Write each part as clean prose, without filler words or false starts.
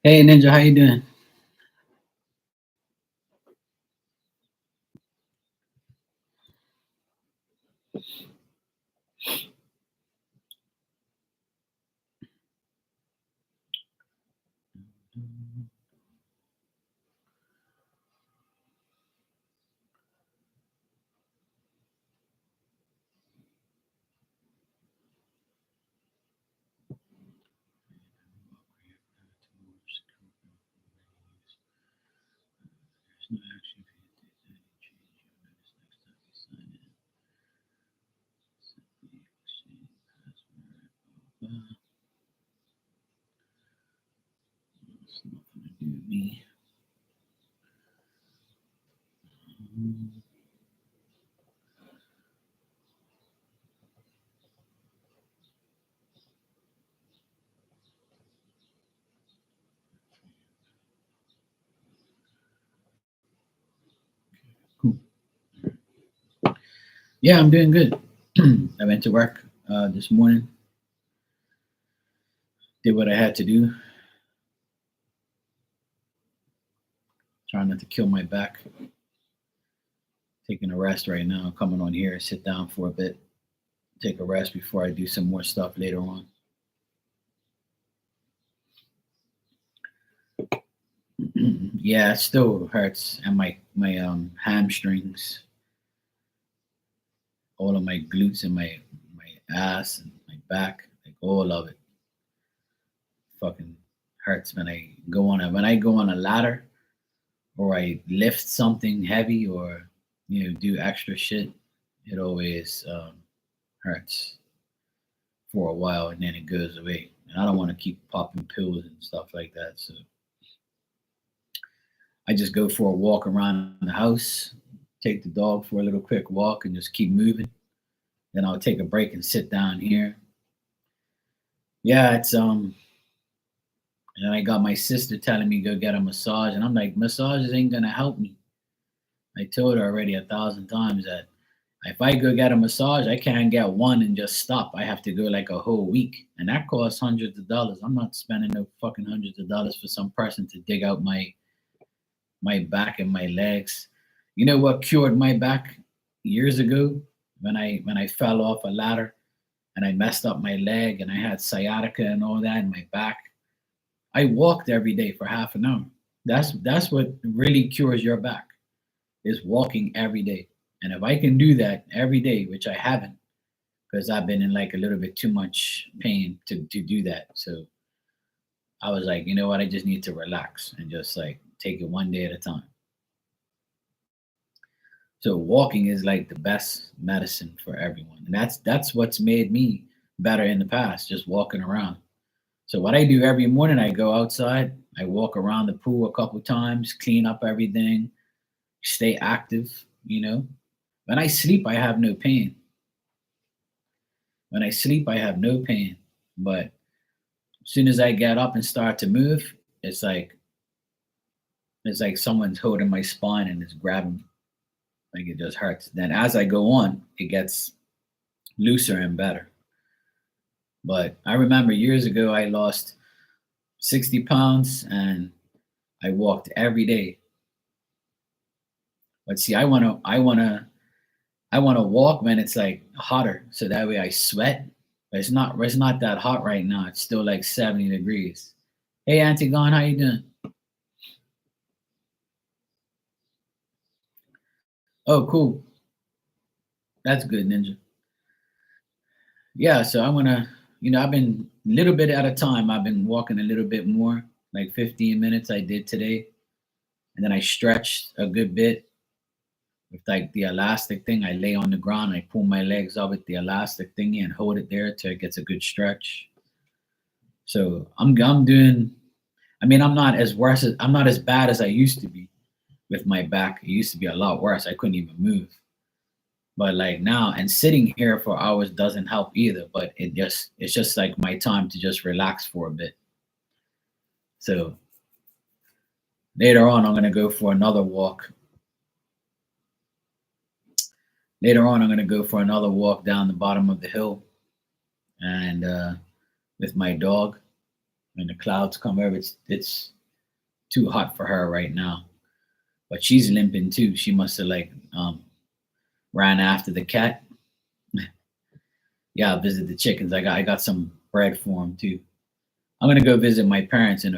Hey Ninja, how you doing? Me. Cool. Yeah, I'm doing good. I went to work this morning, did what I had to do, trying not to kill my back. Taking a rest right now, coming on here, sit down for a bit, take a rest before I do some more stuff later on. Yeah, it still hurts, and my hamstrings, all of my glutes and my ass and my back, like all of it, fucking hurts when I go on a ladder or I lift something heavy or do extra shit. It always hurts for a while and then it goes away. And I don't want to keep popping pills and stuff like that. So I just go for a walk around the house, take the dog for a little quick walk, and just keep moving. Then I'll take a break and sit down here. Yeah, it's and I got my sister telling me go get a massage, and I'm like, massages ain't gonna help me. I told her already 1,000 times that if I go get a massage, I can't get one and just stop. I have to go like a whole week, and that costs hundreds of dollars. I'm not spending no fucking hundreds of dollars for some person to dig out my back and my legs. You know what cured my back years ago when I fell off a ladder and I messed up my leg and I had sciatica and all that in my back. I walked every day for half an hour. That's what really cures your back is walking every day. And if I can do that every day, which I haven't, because I've been in like a little bit too much pain to do that. So I was like, you know what? I just need to relax and just like take it one day at a time. So walking is like the best medicine for everyone. And that's what's made me better in the past, just walking around. So what I do every morning, I go outside, I walk around the pool a couple times, clean up everything, stay active. When I sleep, I have no pain. When I sleep, I have no pain. But as soon as I get up and start to move, it's like someone's holding my spine and it's grabbing me. Like it just hurts. Then as I go on, it gets looser and better. But I remember years ago I lost 60 pounds and I walked every day. But see, I wanna walk when it's like hotter, so that way I sweat. But it's not that hot right now. It's still like 70 degrees. Hey Antigone, how you doing? Oh, cool. That's good, Ninja. Yeah, so I wanna, I've been a little bit at a time. I've been walking a little bit more, like 15 minutes I did today. And then I stretched a good bit with like the elastic thing. I lay on the ground, I pull my legs up with the elastic thingy and hold it there till it gets a good stretch. So I'm doing. I mean, I'm not as bad as I used to be with my back. It used to be a lot worse. I couldn't even move. But like now, and sitting here for hours doesn't help either. But it's just like my time to just relax for a bit. So later on, I'm gonna go for another walk. Later on, I'm gonna go for another walk down the bottom of the hill and with my dog. When the clouds come over, it's too hot for her right now. But she's limping too. She must have like ran after the cat. Yeah, I'll visit the chickens. I got some bread for them too. I'm gonna go visit my parents in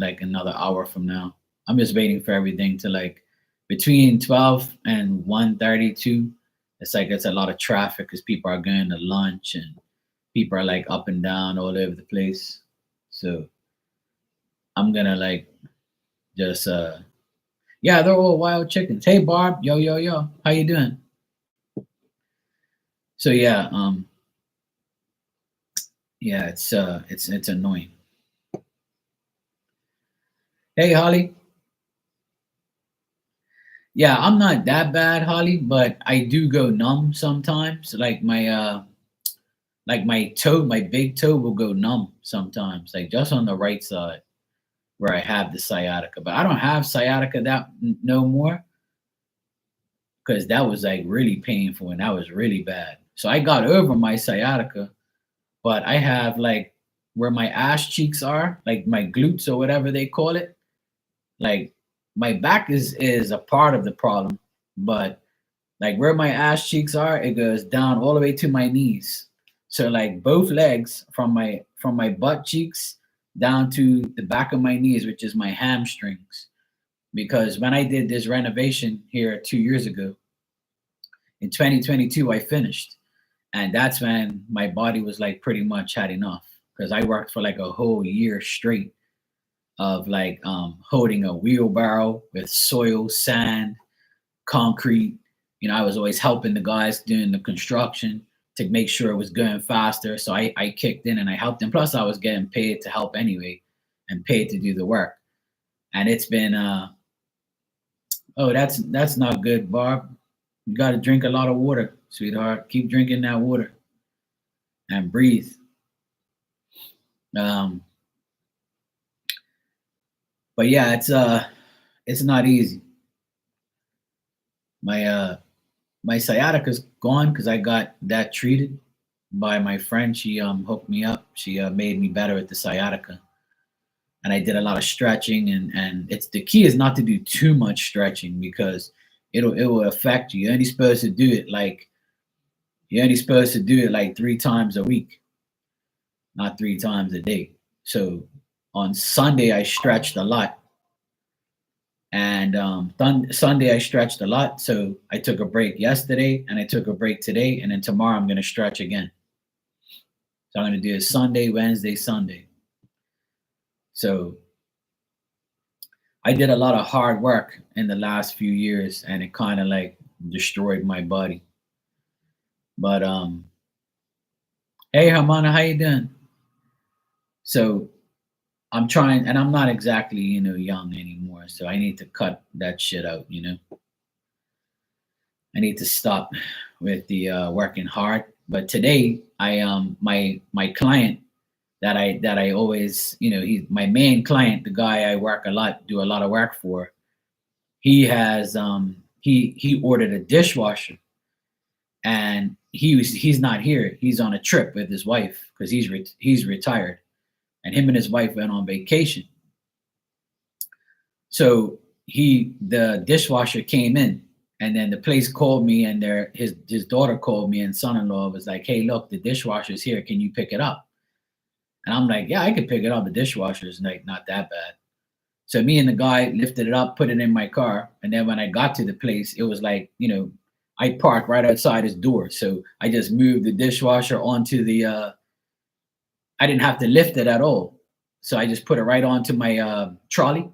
like another hour from now. I'm just waiting for everything to like between 12 and 1:32. It's a lot of traffic because people are going to lunch and people are like up and down all over the place. So I'm gonna like just yeah, they're all wild chickens. Hey Barb, yo yo yo, how you doing? So yeah, yeah, it's annoying. Hey Holly, yeah, I'm not that bad, Holly, but I do go numb sometimes. Like my toe, my big toe will go numb sometimes, like just on the right side where I have the sciatica. But I don't have sciatica no more because that was like really painful and that was really bad. So I got over my sciatica, but I have like where my ass cheeks are, like my glutes or whatever they call it. Like my back is a part of the problem, but like where my ass cheeks are, it goes down all the way to my knees. So like both legs from my butt cheeks down to the back of my knees, which is my hamstrings. Because when I did this renovation here 2 years ago, in 2022, I finished. And that's when my body was like pretty much had enough. Because I worked for like a whole year straight of like holding a wheelbarrow with soil, sand, concrete. I was always helping the guys doing the construction to make sure it was going faster. So I kicked in and I helped them. Plus, I was getting paid to help anyway and paid to do the work. And it's been, oh, that's not good, Barb. You got to drink a lot of water, sweetheart. Keep drinking that water and breathe. Um, but yeah, it's not easy. My my sciatica's gone because I got that treated by my friend. She hooked me up. She made me better at the sciatica, and I did a lot of stretching. And it's the key is not to do too much stretching because it will affect you. You're only supposed to do it like 3 times a week, not 3 times a day. So on Sunday I stretched a lot, and Sunday I stretched a lot. So I took a break yesterday, and I took a break today, and then tomorrow I'm gonna stretch again. So I'm gonna do it Sunday, Wednesday, Sunday. So I did a lot of hard work in the last few years, and it kind of like destroyed my body. But hey, Hermana, how you doing? So I'm trying, and I'm not exactly young anymore, so I need to cut that shit out. I need to stop with the working hard. But today, my client that I always he's my main client, the guy I do a lot of work for. He ordered a dishwasher, and he's not here. He's on a trip with his wife because he's retired, and him and his wife went on vacation. So the dishwasher came in, and then the place called me, and his daughter called me, and son-in-law was like, "Hey, look, the dishwasher's here. Can you pick it up?" And I'm like, "Yeah, I could pick it up. The dishwasher is like not that bad." So me and the guy lifted it up, put it in my car, and then when I got to the place, it was like, I parked right outside his door. So I just moved the dishwasher onto the I didn't have to lift it at all. So I just put it right onto my trolley,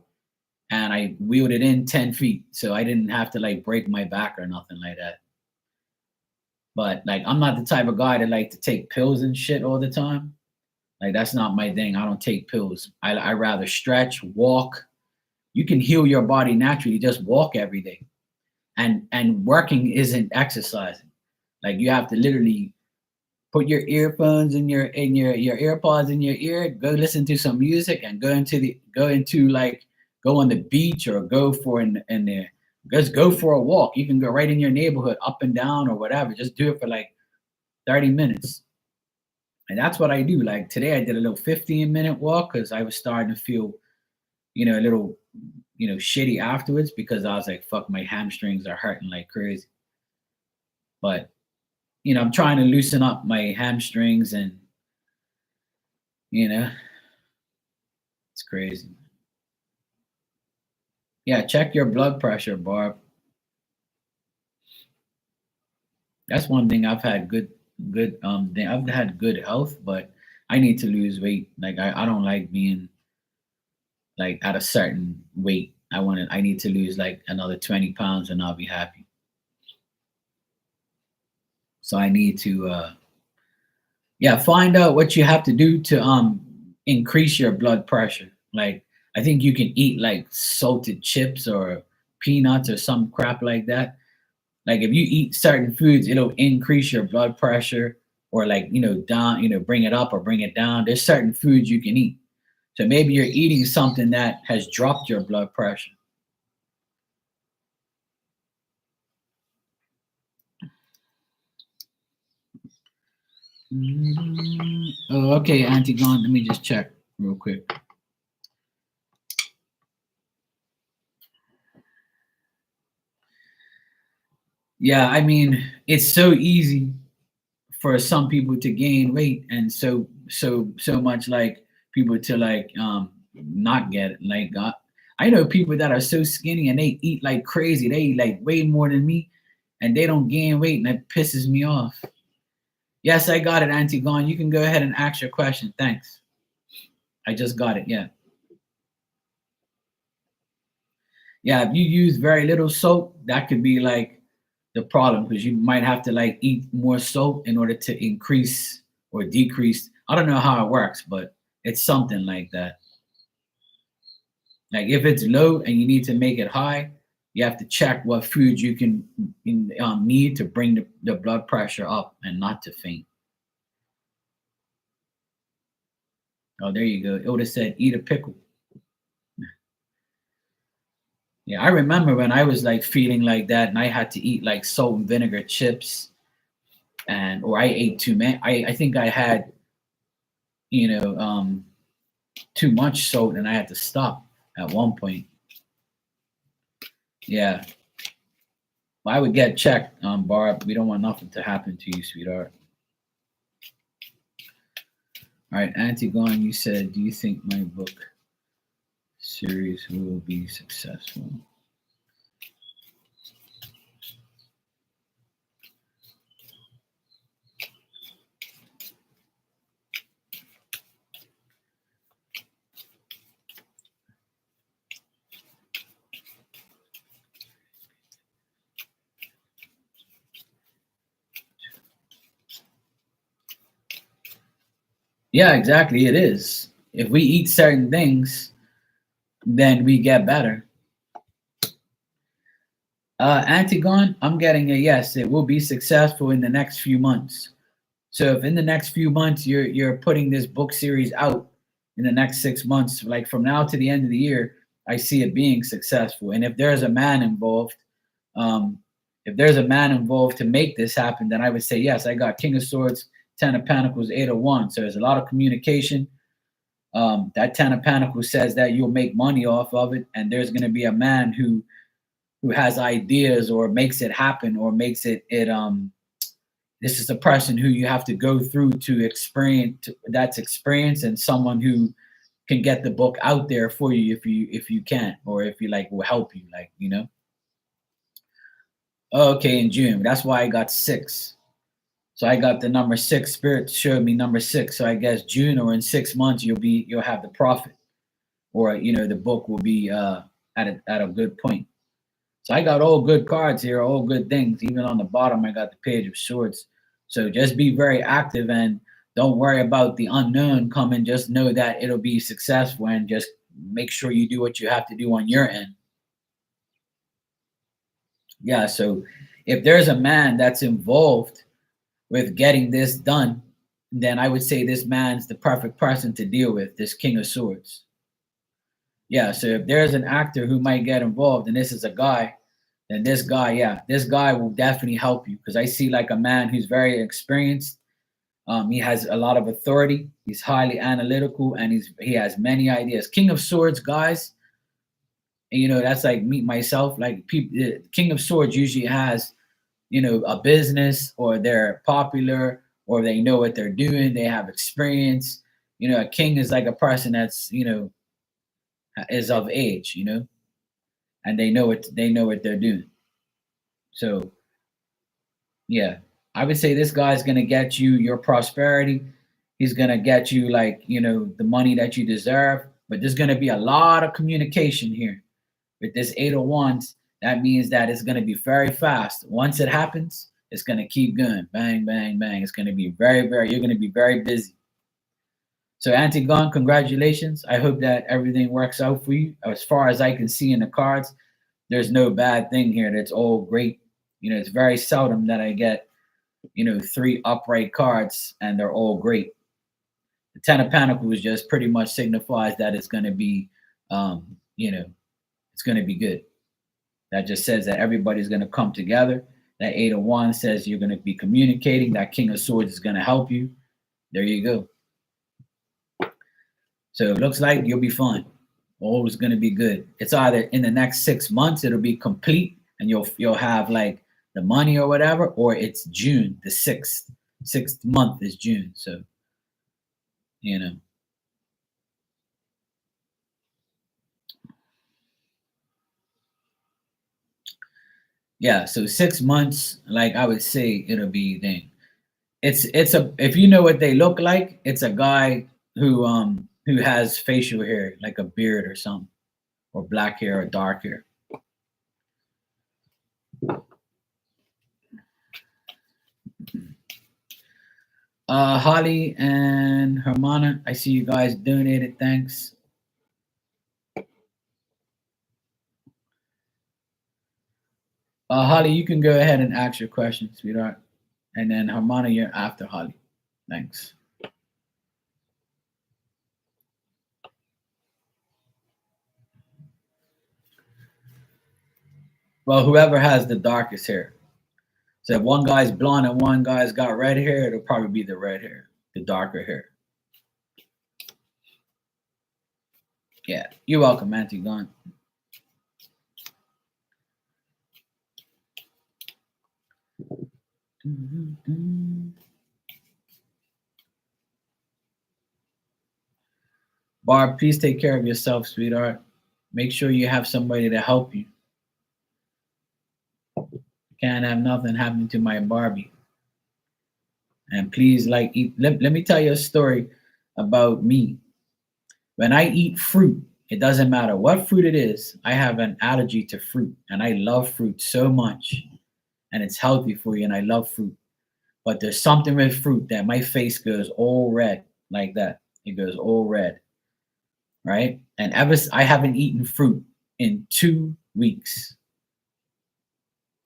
and I wheeled it in 10 feet. So I didn't have to like break my back or nothing like that. But like, I'm not the type of guy that like to take pills and shit all the time. Like, that's not my thing. I don't take pills. I rather stretch, walk. You can heal your body naturally. Just walk every day. And working isn't exercising. Like, you have to literally put your earphones your AirPods in your ear, go listen to some music, and go on the beach, or go for in there. Just go for a walk. You can go right in your neighborhood, up and down or whatever. Just do it for like 30 minutes. And that's what I do. Like today, I did a little 15-minute walk because I was starting to feel, a little, shitty afterwards because I was like, fuck, my hamstrings are hurting like crazy. But, I'm trying to loosen up my hamstrings and, it's crazy. Yeah, check your blood pressure, Barb. That's one thing I've had good thing. I've had good health, but I need to lose weight. Like I don't like being like at a certain weight. I need to lose like another 20 pounds and I'll be happy. So I need to yeah, find out what you have to do to increase your blood pressure. Like I think you can eat like salted chips or peanuts or some crap like that. Like if you eat certain foods, it'll increase your blood pressure or like, down, bring it up or bring it down. There's certain foods you can eat. So maybe you're eating something that has dropped your blood pressure. Oh, okay, Auntie Gone. Let me just check real quick. Yeah, I mean, it's so easy for some people to gain weight and so much like people to like not get it. Like I know people that are so skinny and they eat like crazy. They eat like way more than me and they don't gain weight and that pisses me off. Yes, I got it, Auntie Gone. You can go ahead and ask your question. Thanks. I just got it. Yeah. Yeah, if you use very little soap, that could be like the problem because you might have to like eat more soap in order to increase or decrease. I don't know how it works, but it's something like that. Like if it's low and you need to make it high, you have to check what foods you can need to bring the blood pressure up and not to faint. Oh, there you go. It would have said eat a pickle. Yeah, I remember when I was like feeling like that and I had to eat like salt and vinegar chips and or I ate too many. I think I had, you know, too much salt and I had to stop at one point. Yeah. Well, I would get checked, Barb. We don't want nothing to happen to you, sweetheart. All right, Auntie Gone, you said, do you think my book series will be successful? Yeah, exactly. It is. If we eat certain things, then we get better. Antigone, I'm getting a yes. It will be successful in the next few months. So if in the next few months you're putting this book series out in the next 6 months, like from now to the end of the year, I see it being successful. And if there's a man involved, um, if there's a man involved to make this happen, then I would say yes. I got King of Swords, Ten of Pentacles, Eight of Wands. So there's a lot of communication. That Ten of Pentacles says that you'll make money off of it, and there's going to be a man who has ideas or makes it happen or makes it. This is a person who you have to go through to experience that's experience and someone who can get the book out there for you if you can or if you like will help you like. Okay, in June, that's why I got 6. So I got the number 6. Spirit showed me number 6, so I guess June or in 6 months you'll have the profit or the book will be at a good point. So I got all good cards here, all good things. Even on the bottom, I got the Page of Swords. So just be very active and don't worry about the unknown coming. Just know that it'll be successful and just make sure you do what you have to do on your end. Yeah. So if there's a man that's involved with getting this done, then I would say this man's the perfect person to deal with, this King of Swords. Yeah. So if there's an actor who might get involved and this is a guy, then this guy will definitely help you because I see like a man who's very experienced. He has a lot of authority. He's highly analytical, and he has many ideas. King of Swords, guys. You know, that's like me myself. Like people, King of Swords usually has, you know, a business, or they're popular, or they know what they're doing. They have experience. You know, a king is like a person that's, you know, is of age. You know, and they know what they're doing. So yeah, I would say this guy's gonna get you your prosperity. He's gonna get you, like, you know, the money that you deserve. But there's gonna be a lot of communication here with this Eight of Wands. That means that it's gonna be very fast. Once it happens, it's gonna keep going, bang, bang, bang. It's gonna be very, very. You're gonna be very busy. So Antigone, congratulations. I hope that everything works out for you. As far as I can see in the cards, there's no bad thing here. That's all great. You know, it's very seldom that I get, you know, three upright cards and they're all great. The Ten of Pentacles just pretty much signifies that it's going to be, you know, it's going to be good. That just says that everybody's going to come together. That Eight of Wands says you're going to be communicating. That King of Swords is going to help you. There you go. So it looks like you'll be fine. All is going to be good. It's either in the next 6 months it'll be complete and you'll have like the money or whatever, or it's June the 6th. 6th month is June. So, you know. Yeah, so 6 months, like I would say it'll be then. It's a, if you know what they look like, it's a guy who has facial hair, like a beard or something, or black hair or dark hair. Holly and Hermana, I see you guys donated. Thanks. Holly, you can go ahead and ask your question, sweetheart. And then Hermana, you're after Holly. Thanks. Well, whoever has the darkest hair. So if one guy's blonde and one guy's got red hair, it'll probably be the red hair, the darker hair. Yeah, you're welcome, Auntie Gone. Barb, please take care of yourself, sweetheart. Make sure you have somebody to help you. Can't have nothing happen to my Barbie. And please, like, eat. Let me tell you a story about me. When I eat fruit, it doesn't matter what fruit it is. I have an allergy to fruit, and I love fruit so much, and it's healthy for you, and I love fruit. But there's something with fruit that my face goes all red like that. It goes all red, right? And I haven't eaten fruit in 2 weeks.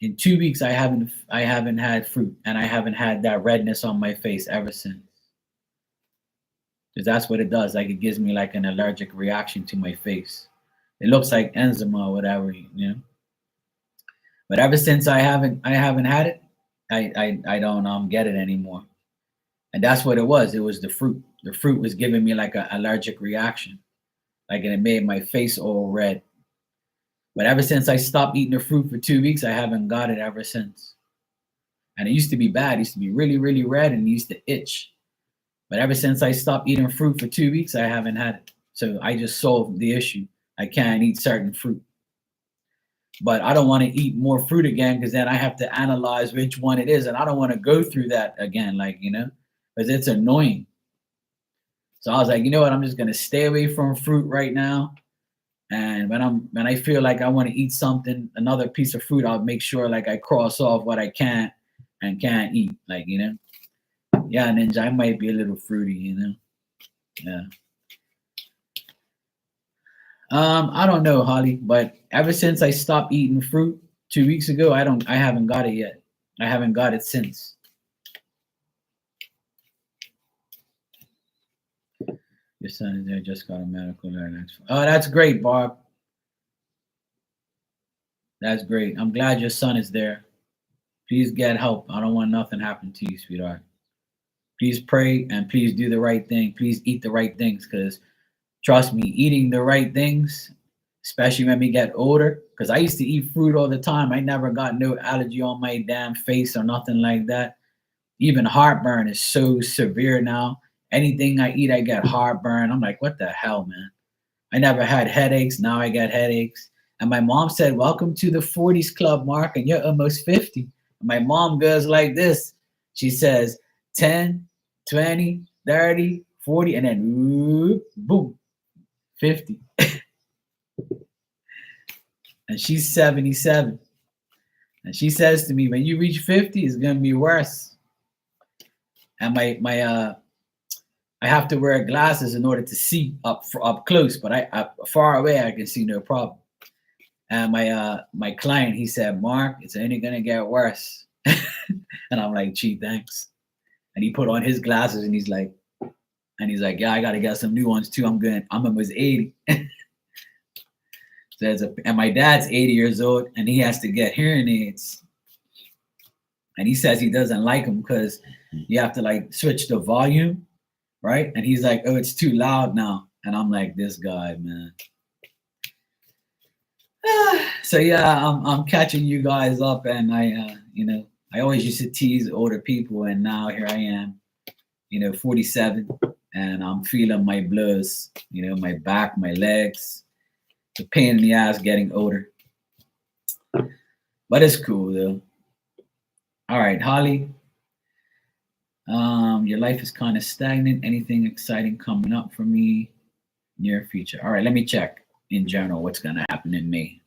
In 2 weeks, I haven't had fruit, and I haven't had that redness on my face ever since. Because that's what it does. Like, it gives me like an allergic reaction to my face. It looks like eczema or whatever, you know. But ever since I haven't had it, I don't get it anymore. And that's what it was. It was the fruit. The fruit was giving me like an allergic reaction, like, and it made my face all red. But ever since I stopped eating the fruit for 2 weeks, I haven't got it ever since. And it used to be bad. It used to be really, really red, and it used to itch. But ever since I stopped eating fruit for 2 weeks, I haven't had it. So I just solved the issue. I can't eat certain fruit. But I don't want to eat more fruit again, because then I have to analyze which one it is. And I don't want to go through that again, like, you know, because it's annoying. So I was like, you know what? I'm just going to stay away from fruit right now. And when I feel like I want to eat something, another piece of fruit, I'll make sure like I cross off what I can't and can't eat. Like, you know. Yeah, Ninja, I might be a little fruity, you know. Yeah. I don't know, Holly, but ever since I stopped eating fruit 2 weeks ago, I haven't got it yet. I haven't got it since. Your son is there, just got a medical alert. Oh, that's great, Barb. That's great. I'm glad your son is there. Please get help. I don't want nothing happen to you, sweetheart. Please pray and please do the right thing. Please eat the right things, because trust me, eating the right things, especially when we get older, because I used to eat fruit all the time. I never got no allergy on my damn face or nothing like that. Even heartburn is so severe now. Anything I eat, I get heartburn. I'm like, what the hell, man? I never had headaches. Now I get headaches. And my mom said, welcome to the 40s club, Mark, and you're almost 50. And my mom goes like this. She says 10, 20, 30, 40, and then whoop, boom, 50. And she's 77. And she says to me, when you reach 50, it's gonna be worse. And I have to wear glasses in order to see up close, but I far away I can see no problem. And my client, he said, Mark, it's only gonna get worse. And I'm like, gee, thanks. And he put on his glasses and he's like, yeah, I gotta get some new ones too. I'm almost 80. And my dad's 80 years old and he has to get hearing aids. And he says he doesn't like them because you have to like switch the volume, right? And he's like, oh, it's too loud now. And I'm like, this guy, man. So yeah, I'm catching you guys up, and I always used to tease older people, and now here I am, 47, and I'm feeling my blues, my back, my legs, the pain in the ass getting older. But it's cool though. All right, Holly. Your life is kind of stagnant. Anything exciting coming up for me near future? All right, let me check in general what's gonna happen in May.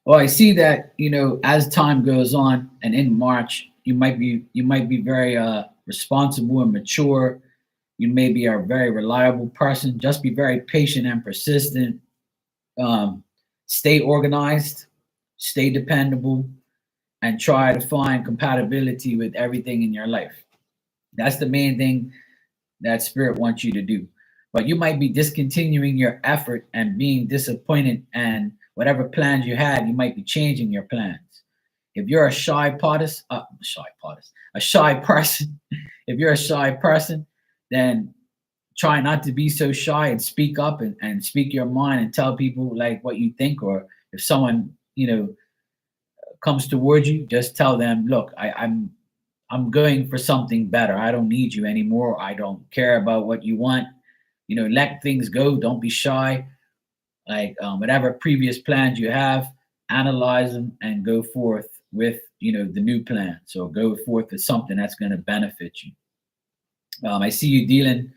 Well, I see that as time goes on, and in March, you might be very responsible and mature. You may be a very reliable person. Just be very patient and persistent. Um, Stay organized, stay dependable, and try to find compatibility with everything in your life. That's the main thing that spirit wants you to do. But you might be discontinuing your effort and being disappointed, and whatever plans you had, you might be changing your plans. If you're a shy person, if you're a shy person, then try not to be so shy and speak up, and speak your mind and tell people like what you think. Or if someone, comes towards you, just tell them, look, I'm going for something better. I don't need you anymore. I don't care about what you want. Let things go. Don't be shy. Like whatever previous plans you have, analyze them and go forth with the new plan. So go forth with something that's going to benefit you. I see you dealing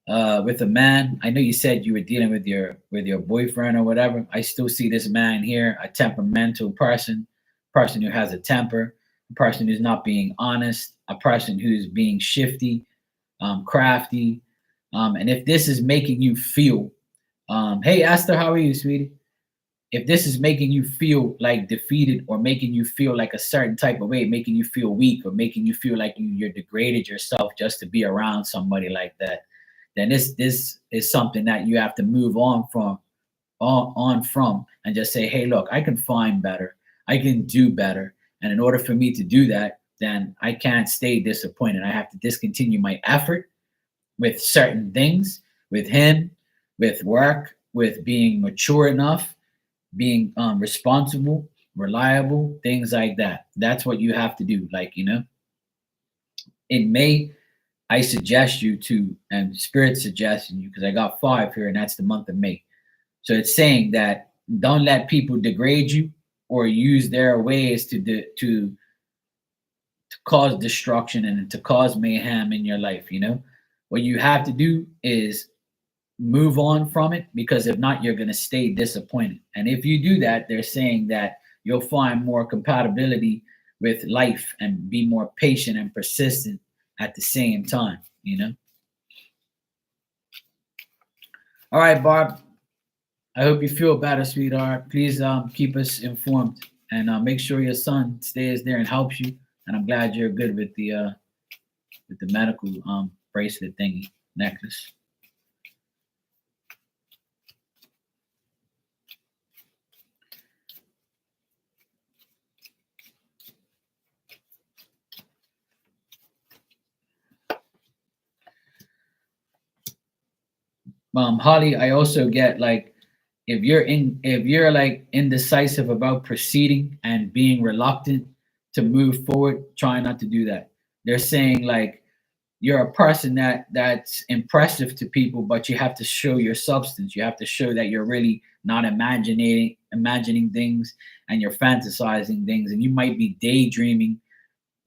with a man. I know you said you were dealing with your boyfriend or whatever. I still see this man here, a temperamental person who has a temper, a person who's not being honest, a person who's being shifty, crafty. And if this is making you feel, hey Esther, how are you, sweetie? If this is making you feel like defeated, or making you feel like a certain type of way, making you feel weak, or making you feel like you're degraded yourself just to be around somebody like that, then this is something that you have to move on from, and just say, hey, look, I can find better, I can do better. And in order for me to do that, then I can't stay disappointed. I have to discontinue my effort with certain things, with him, with work, with being mature enough, being responsible, reliable, things like that. That's what you have to do. Like, in May, I suggest you to, and Spirit suggesting you, because I got 5 here, and that's the month of May. So it's saying that don't let people degrade you or use their ways to cause destruction and to cause mayhem in your life. What you have to do is move on from it, because if not, you're going to stay disappointed. And if you do that, they're saying that you'll find more compatibility with life and be more patient and persistent at the same time. All right, Barb. I hope you feel better, sweetheart. Please keep us informed and make sure your son stays there and helps you. And I'm glad you're good with the medical bracelet thingy necklace. Holly, I also get like if you're like indecisive about proceeding and being reluctant to move forward, try not to do that. They're saying like you're a person that's impressive to people, but you have to show your substance. You have to show that you're really not imagining things and you're fantasizing things, and you might be daydreaming,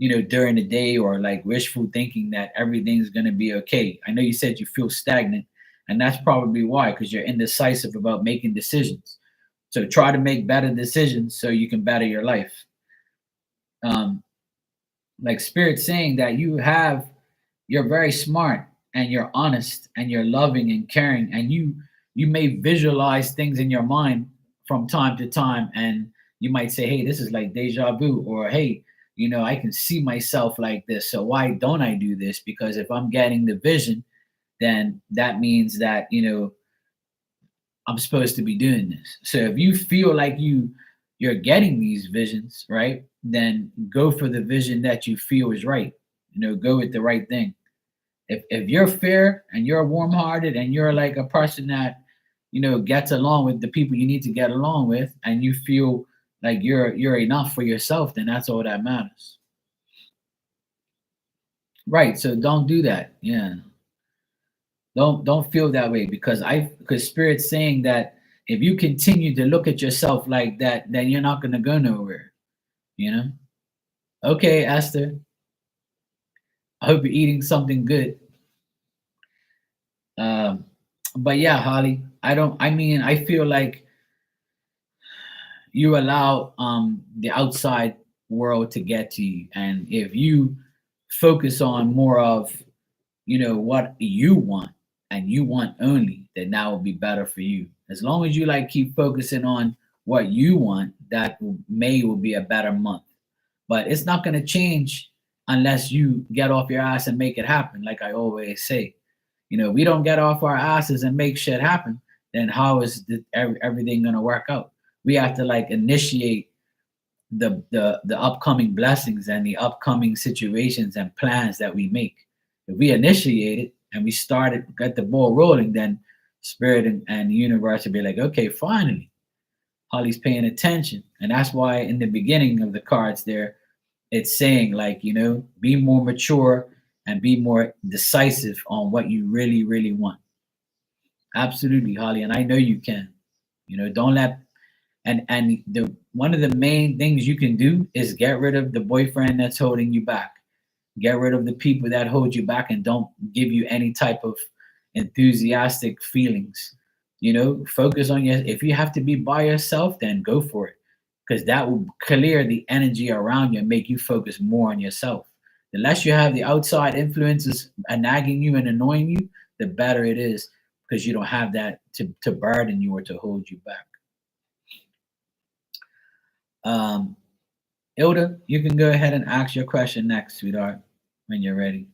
during the day, or like wishful thinking that everything's going to be okay. I know you said you feel stagnant, and that's probably why, because you're indecisive about making decisions. So try to make better decisions so you can better your life. Um, like Spirit saying that you're very smart and you're honest and you're loving and caring, and you may visualize things in your mind from time to time, and you might say, hey, this is like deja vu, or hey, I can see myself like this, so why don't I do this? Because if I'm getting the vision, then that means that I'm supposed to be doing this. So if you feel like you're getting these visions, right, then go for the vision that you feel is right. Go with the right thing. If you're fair and you're warm hearted and you're like a person that gets along with the people you need to get along with, and you feel like you're enough for yourself, then that's all that matters. Right. So don't do that. Yeah. Don't feel that way, because Spirit's saying that if you continue to look at yourself like that, then you're not gonna go nowhere. You know? Okay, Esther. I hope you're eating something good. Um, but yeah, Holly, I feel like you allow the outside world to get to you, and if you focus on more of what you want, and you want only, then that will be better for you. As long as you like keep focusing on what you want, May will be a better month. But it's not going to change unless you get off your ass and make it happen. Like I always say, we don't get off our asses and make shit happen, then how is everything going to work out? We have to like initiate the upcoming blessings and the upcoming situations and plans that we make. If we initiate it and we started get the ball rolling, then Spirit and the universe will be like, okay, finally, Holly's paying attention. And that's why in the beginning of the cards there, it's saying like, be more mature and be more decisive on what you really, really want. Absolutely, Holly. And I know you can. Don't let and the one of the main things you can do is get rid of the boyfriend that's holding you back. Get rid of the people that hold you back and don't give you any type of enthusiastic feelings. Focus on your, if you have to be by yourself, then go for it. Because that will clear the energy around you and make you focus more on yourself. The less you have the outside influences nagging you and annoying you, the better it is, because you don't have that to burden you or to hold you back. Um, Ilda, you can go ahead and ask your question next, sweetheart, when you're ready.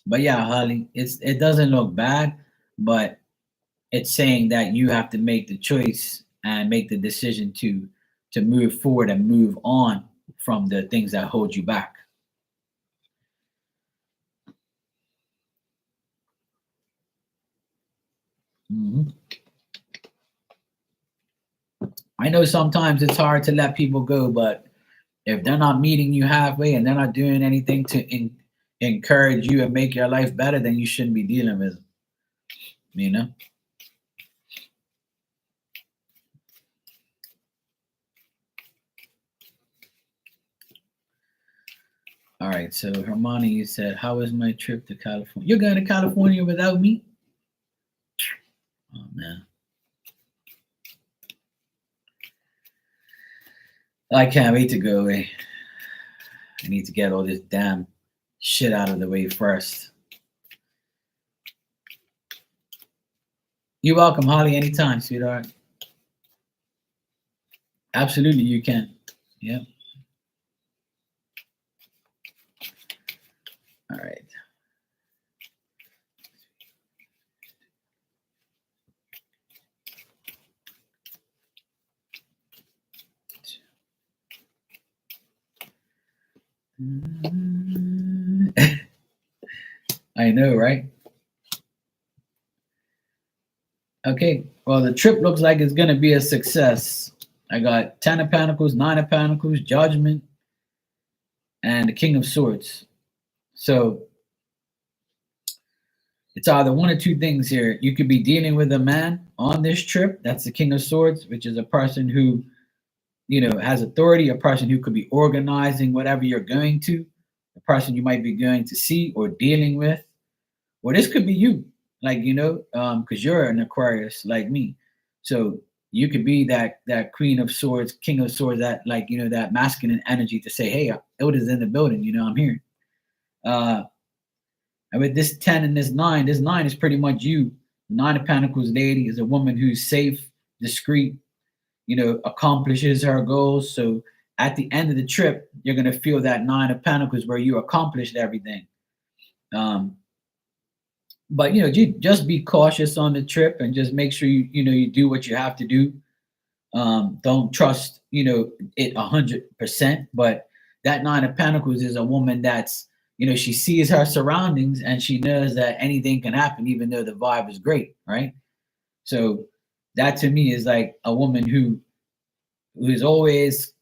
But yeah, Holly, it doesn't look bad, but it's saying that you have to make the choice and make the decision to move forward and move on from the things that hold you back. hmm I know sometimes it's hard to let people go, but if they're not meeting you halfway and they're not doing anything to encourage you and make your life better, then you shouldn't be dealing with them. You know. All right. So Hermione, you said, "How was my trip to California?" You're going to California without me? Oh man, I can't wait to go away. I need to get all this damn shit out of the way first. You're welcome, Holly, anytime, sweetheart. Absolutely, you can. Yep. All right. I know, right? Okay. Well, the trip looks like it's going to be a success. I got 10 of Pentacles, 9 of Pentacles, Judgment, and the King of Swords. So it's either one or two things here. You could be dealing with a man on this trip. That's the King of Swords, which is a person who, has authority, a person who could be organizing whatever you're going to, a person you might be going to see or dealing with. Or this could be you, like, because you're an Aquarius like me. So you could be that Queen of Swords, King of Swords, that, like, that masculine energy to say, hey, Ilda's in the building, I'm here. And with this 10 and this 9 is pretty much you. The 9 of Pentacles lady is a woman who's safe, discreet, accomplishes her goals. So at the end of the trip, you're going to feel that 9 of Pentacles where you accomplished everything. But just be cautious on the trip and just make sure you do what you have to do. Don't trust it 100%. But that 9 of Pentacles is a woman that's she sees her surroundings and she knows that anything can happen, even though the vibe is great, right? So that to me is like a woman who is always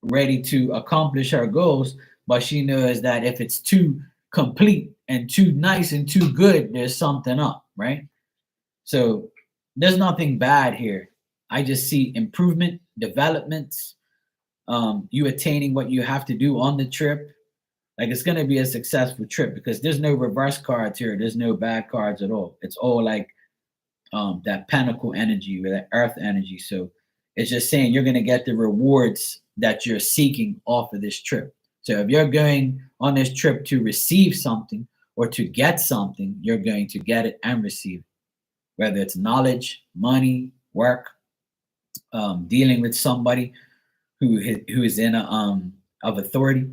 ready to accomplish her goals, but she knows that if it's too complete and too nice and too good, there's something up, right? So there's nothing bad here. I just see improvement, developments, you attaining what you have to do on the trip. Like, it's going to be a successful trip because there's no reverse cards here. There's no bad cards at all. It's all like that pentacle energy or that earth energy. So it's just saying you're going to get the rewards that you're seeking off of this trip. So if you're going on this trip to receive something or to get something, you're going to get it and receive it, whether it's knowledge, money, work, dealing with somebody who is in a of authority.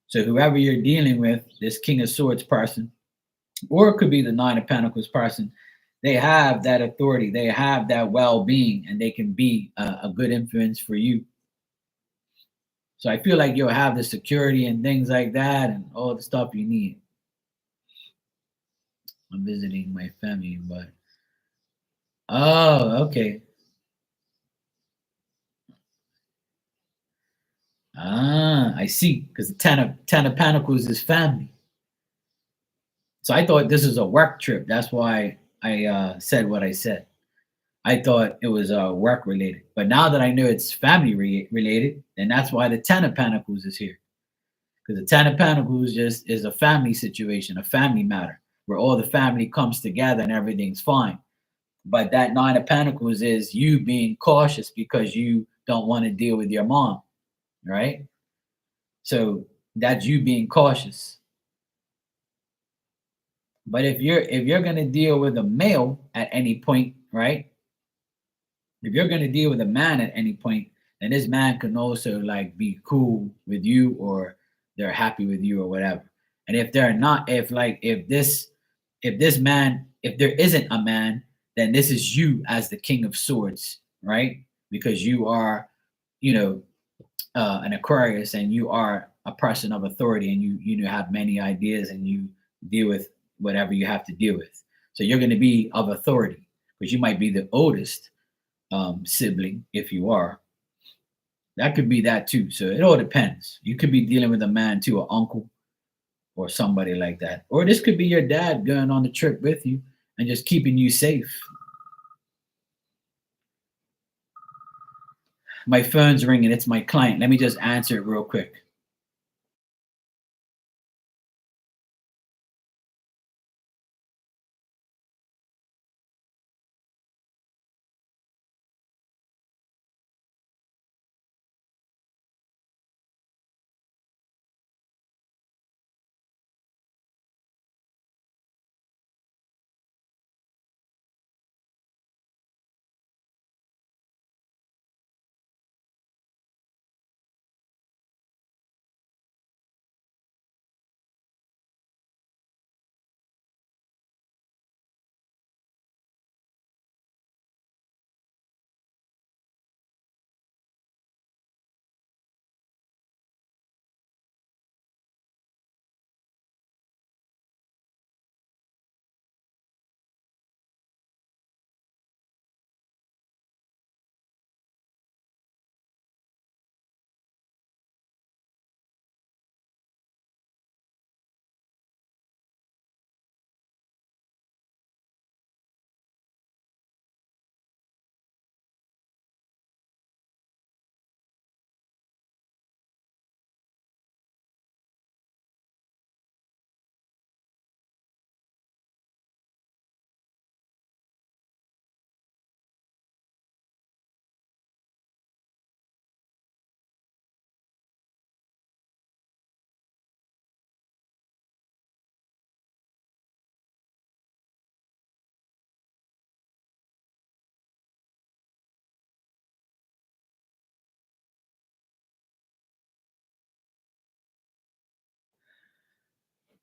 So whoever you're dealing with, this King of Swords person, or it could be the 9 of Pentacles person, they have that authority, they have that well-being, and they can be a good influence for you. So I feel like you'll have the security and things like that and all the stuff you need. I'm visiting my family, but oh, okay. Ah, I see. Because the ten of Pentacles is family. So I thought this was a work trip. That's why I said what I said. I thought it was work related, but now that I know it's family related, then that's why the 10 of Pentacles is here. Because the 10 of Pentacles just is a family situation, a family matter, where all the family comes together and everything's fine. But that 9 of Pentacles is you being cautious because you don't want to deal with your mom, right? So that's you being cautious. But if you're gonna deal with a male at any point, right? If you're gonna deal with a man at any point, then this man can also like be cool with you or they're happy with you or whatever. And if they're not, if there isn't a man, then this is you as the King of Swords, right? Because you are, you know, an Aquarius and you are a person of authority and you have many ideas and you deal with whatever you have to deal with. So you're going to be of authority because you might be the oldest sibling if you are. That could be that too. So it all depends. You could be dealing with a man too, an uncle or somebody like that. Or this could be your dad going on the trip with you and just keeping you safe. My phone's ringing. It's my client. Let me just answer it real quick.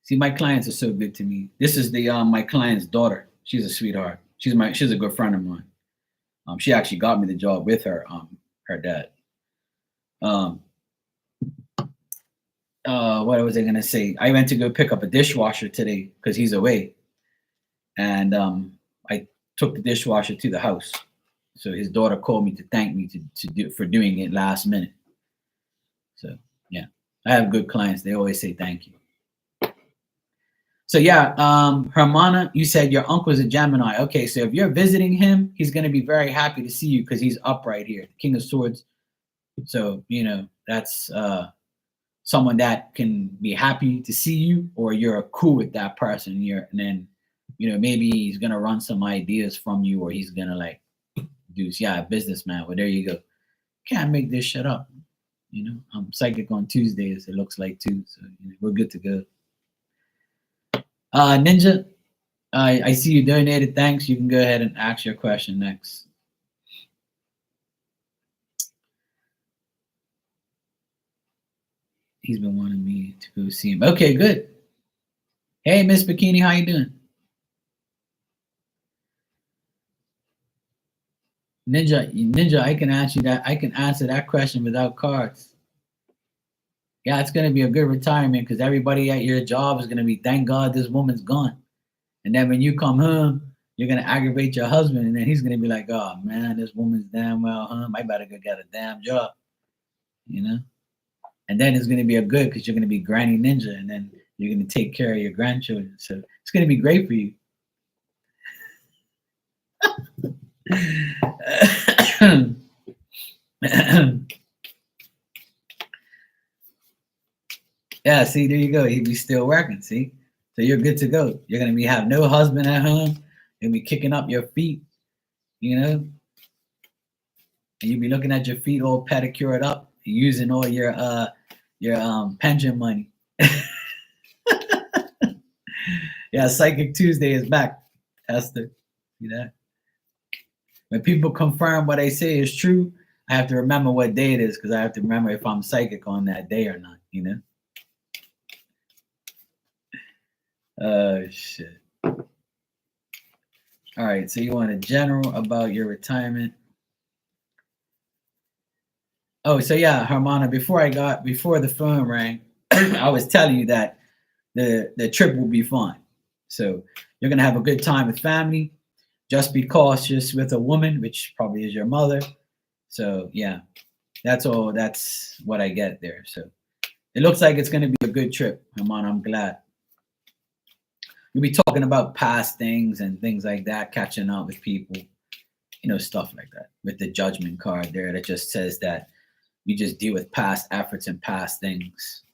See, my clients are so good to me. This is the my client's daughter. She's a sweetheart. She's a good friend of mine. She actually got me the job with her dad. Um, what was I gonna say? I went to go pick up a dishwasher today because he's away, and I took the dishwasher to the house. So his daughter called me to thank me to do for doing it last minute. So yeah, I have good clients. They always say thank you. So yeah, Hermana, you said your uncle's a Gemini. Okay, so if you're visiting him, he's going to be very happy to see you because he's upright here, King of Swords. So that's someone that can be happy to see you, or you're cool with that person. And then maybe he's gonna run some ideas from you, or he's gonna like do a businessman. Well, there you go. Can't make this shit up. I'm psychic on Tuesdays. It looks like too, so we're good to go. Ninja, I see you donated. Thanks. You can go ahead and ask your question next. He's been wanting me to go see him. Okay, good. Hey, Miss Bikini, how you doing? Ninja, I can answer that. I can answer that question without cards. Yeah, it's gonna be a good retirement because everybody at your job is gonna be, thank God this woman's gone. And then when you come home, you're gonna aggravate your husband, and then he's gonna be like, oh man, this woman's damn well home. I better go get a damn job. And then it's gonna be a good because you're gonna be Granny Ninja, and then you're gonna take care of your grandchildren. So it's gonna be great for you. Yeah, see, there you go. He'd be still working, see? So you're good to go. You're going to have no husband at home. You'll be kicking up your feet, and you'll be looking at your feet all pedicured up, using all your pension money. Yeah, Psychic Tuesday is back, Esther. See that? When people confirm what I say is true, I have to remember what day it is because I have to remember if I'm psychic on that day or not, Oh, shit. All right, so you want a general about your retirement. Oh, so yeah, Hermana, before the phone rang, I was telling you that the trip will be fun. So you're going to have a good time with family. Just be cautious with a woman, which probably is your mother. So yeah, that's all. That's what I get there. So it looks like it's going to be a good trip, Hermana. I'm glad. You'll be talking about past things and things like that, catching up with people, stuff like that. With the judgment card there that just says that you just deal with past efforts and past things.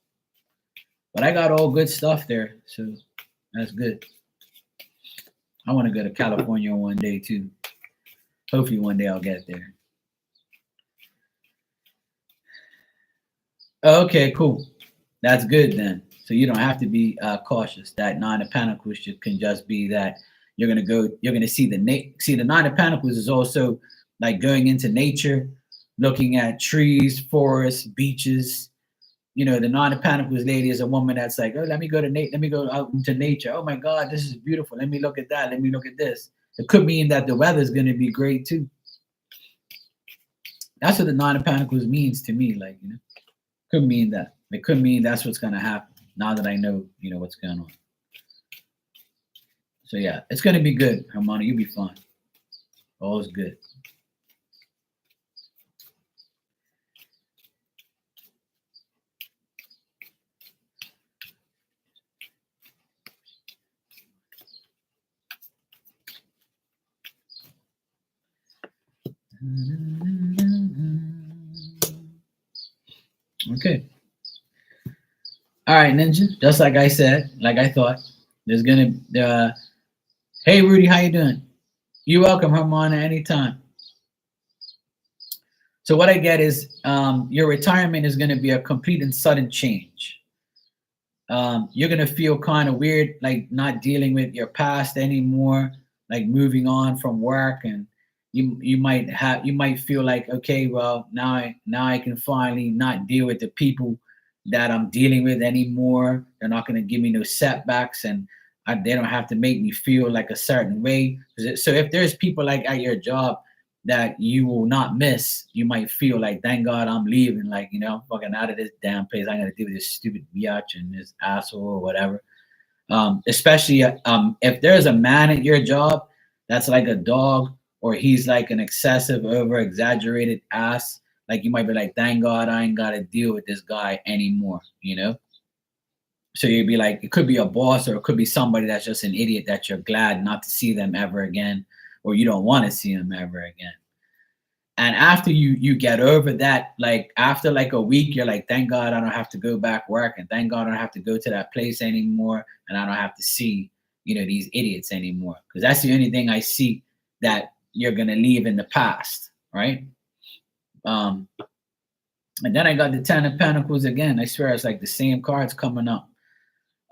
But I got all good stuff there, so that's good. I want to go to California one day too. Hopefully one day I'll get there. Okay, cool. That's good then. So you don't have to be cautious. That Nine of Pentacles can just be that you're gonna see the Nine of Pentacles is also like going into nature, looking at trees, forests, beaches. The Nine of Pentacles lady is a woman that's like, oh, let me go out into nature. Oh my God, this is beautiful. Let me look at that. Let me look at this. It could mean that the weather is going to be great too. That's what the Nine of Pentacles means to me. Like, could mean that. It could mean that's what's going to happen. Now that I know, what's going on. So yeah, it's going to be good, Hermana. You'll be fine. All's good. Okay. All right, Ninja. Just like I said, like I thought, there's gonna. Hey, Rudy, how you doing? You're welcome, Hermana, anytime. So what I get is your retirement is going to be a complete and sudden change. You're going to feel kind of weird, like not dealing with your past anymore, like moving on from work, and you might feel like, okay, well now I can finally not deal with the people that I'm dealing with anymore. They're not going to give me no setbacks, and they don't have to make me feel like a certain way. So if there's people like at your job that you will not miss, you might feel like, thank God I'm leaving. Like, I'm fucking out of this damn place. I got to deal with this stupid biatch and this asshole or whatever. Especially if there's a man at your job that's like a dog, or he's like an excessive, over exaggerated ass, like you might be like, thank God I ain't got to deal with this guy anymore. So you'd be like, it could be a boss, or it could be somebody that's just an idiot that you're glad not to see them ever again, or you don't want to see them ever again. And after you get over that, like after like a week, you're like, thank God I don't have to go back work, and thank God I don't have to go to that place anymore, and I don't have to see these idiots anymore, because that's the only thing I see that you're gonna leave in the past, right? And then I got the Ten of Pentacles again. I swear it's like the same cards coming up.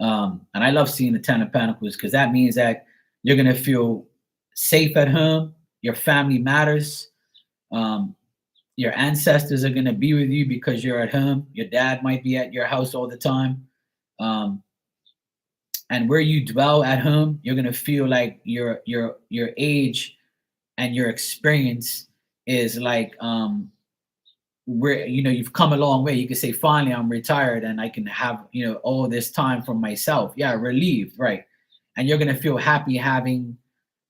And I love seeing the Ten of Pentacles, because that means that you're gonna feel safe at home. Your family matters. Your ancestors are going to be with you because you're at home. Your dad might be at your house all the time. And where you dwell at home, you're going to feel like your age and your experience is like where you've come a long way. You can say, finally I'm retired and I can have all this time for myself. Yeah, relieved, right? And you're going to feel happy having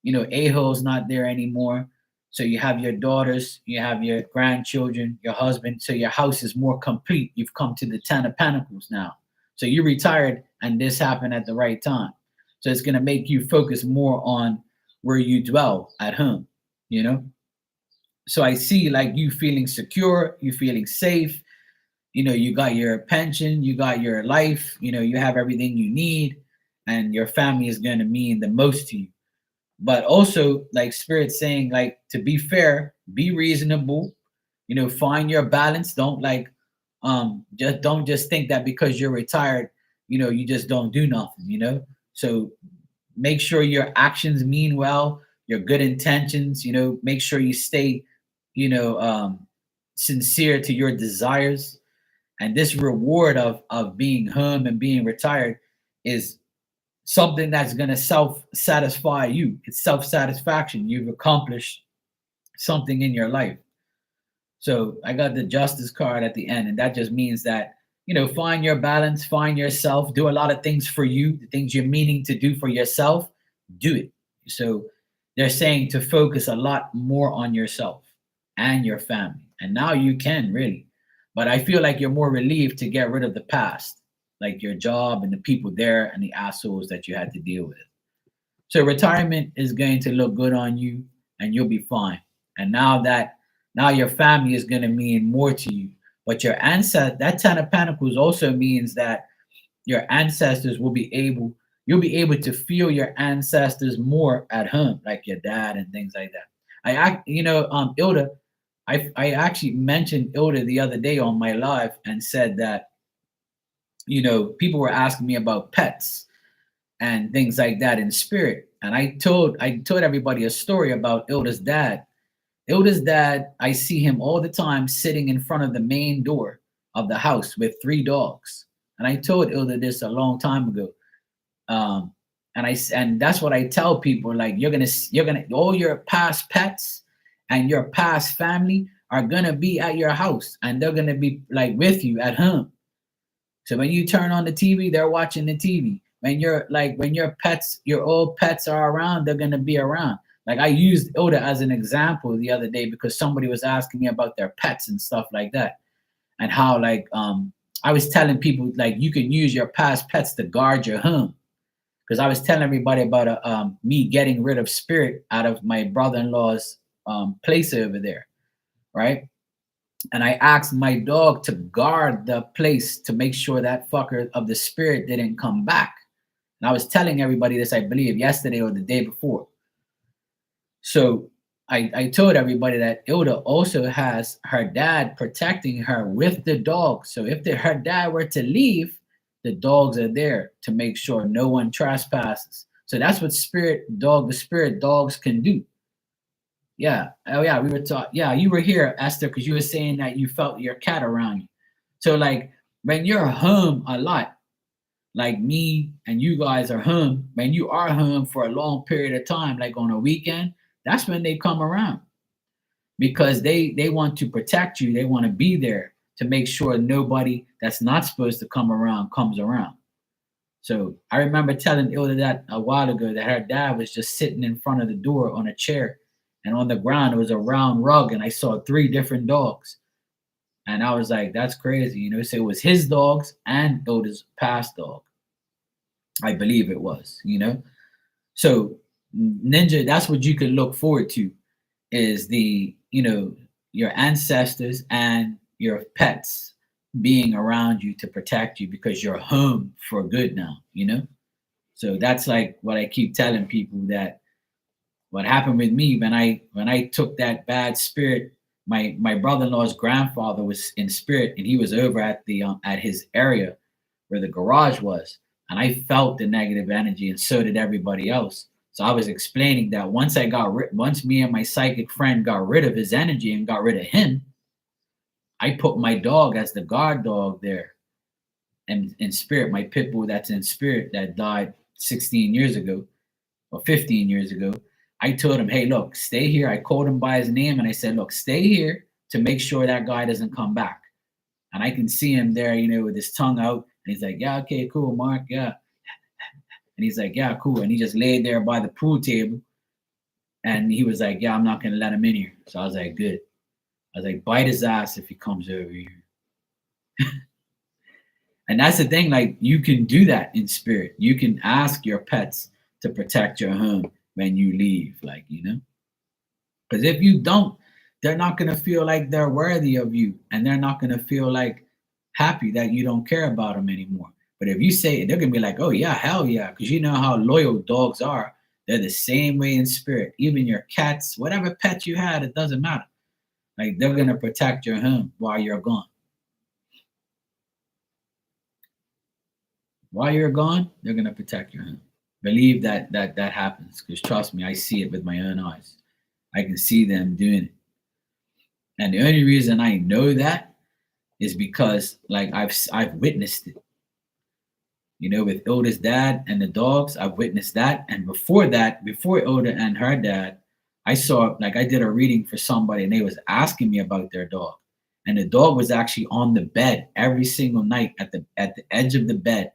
a-holes not there anymore. So you have your daughters, you have your grandchildren, your husband. So your house is more complete. You've come to the Ten of Pentacles now. So you retired and this happened at the right time. So it's going to make you focus more on where you dwell at home. So I see like you feeling secure, you feeling safe. You got your pension, you got your life, you have everything you need, and your family is going to mean the most to you. But also, like Spirit saying, like, to be fair, be reasonable, find your balance. Don't just think that because you're retired, you just don't do nothing. So make sure your actions mean well, your good intentions, make sure you stay, sincere to your desires. And this reward of being home and being retired is something that's going to self-satisfy you. It's self-satisfaction. You've accomplished something in your life. So I got the Justice card at the end, and that just means that, find your balance, find yourself, do a lot of things for you, the things you're meaning to do for yourself, do it. So they're saying to focus a lot more on yourself and your family. And now you can really. But I feel like you're more relieved to get rid of the past, like your job and the people there and the assholes that you had to deal with. So retirement is going to look good on you, and you'll be fine. And now your family is going to mean more to you. But your ancestor, that Ten of Pentacles also means that your ancestors you'll be able to feel your ancestors more at home, like your dad and things like that. Ilda, I actually mentioned Ilda the other day on my live and said that people were asking me about pets and things like that in spirit. And I told everybody a story about Ilda's dad. Ilda's dad, I see him all the time sitting in front of the main door of the house with 3 dogs. And I told Ilda this a long time ago. And that's what I tell people, like, you're gonna all your past pets and your past family are gonna be at your house, and they're gonna be like with you at home. So when you turn on the TV, they're watching the TV. When your old pets are around, they're gonna be around. Like, I used Ilda as an example the other day because somebody was asking me about their pets and stuff like that, and how I was telling people, like, you can use your past pets to guard your home. Because I was telling everybody about me getting rid of spirit out of my brother-in-law's place over there, right? And I asked my dog to guard the place to make sure that fucker of the spirit didn't come back. And I was telling everybody this, I believe, yesterday or the day before. So I told everybody that Ilda also has her dad protecting her with the dog. So if her dad were to leave, the dogs are there to make sure no one trespasses. So that's what the spirit dogs can do. Yeah. Oh yeah, we were talking. Yeah, you were here, Esther, because you were saying that you felt your cat around you. So like when you're home a lot, like me and you guys are home, when you are home for a long period of time, like on a weekend, that's when they come around because they want to protect you. They want to be there to make sure nobody that's not supposed to come around comes around. So I remember telling Ilda that a while ago that her dad was just sitting in front of the door on a chair, and on the ground it was a round rug, and I saw three different dogs. And I was like, that's crazy, you know. So it was his dogs and Ilda's past dog. I believe it was, you know. So Ninja, that's what you can look forward to is the, you know, your ancestors and your pets being around you to protect you because you're home for good now, you know? So that's like what I keep telling people that what happened with me when I took that bad spirit, my brother-in-law's grandfather was in spirit and he was over at his area where the garage was, and I felt the negative energy and so did everybody else. So I was explaining that once me and my psychic friend got rid of his energy and got rid of him, I put my dog as the guard dog there, and in spirit, my pit bull that's in spirit that died 16 years ago or 15 years ago. I told him, hey, look, stay here. I called him by his name and I said, look, stay here to make sure that guy doesn't come back. And I can see him there, you know, with his tongue out. And he's like, yeah, okay, cool, Mark, yeah. And he's like, yeah, cool. And he just laid there by the pool table. And he was like, yeah, I'm not going to let him in here. So I was like, good. I was like, bite his ass if he comes over here. And that's the thing, like, you can do that in spirit. You can ask your pets to protect your home when you leave, like, you know. Because if you don't, they're not going to feel like they're worthy of you. And they're not going to feel like happy that you don't care about them anymore. But if you say it, they're going to be like, oh, yeah, hell yeah. Because you know how loyal dogs are. They're the same way in spirit. Even your cats, whatever pet you had, it doesn't matter. Like, they're going to protect your home while you're gone. While you're gone, they're going to protect your home. Believe that happens. Because trust me, I see it with my own eyes. I can see them doing it. And the only reason I know that is because, like, I've witnessed it. You know, with Ilda's dad and the dogs, I've witnessed that. And before that, before Ilda and her dad, I saw, like, I did a reading for somebody and they was asking me about their dog. And the dog was actually on the bed every single night at the edge of the bed.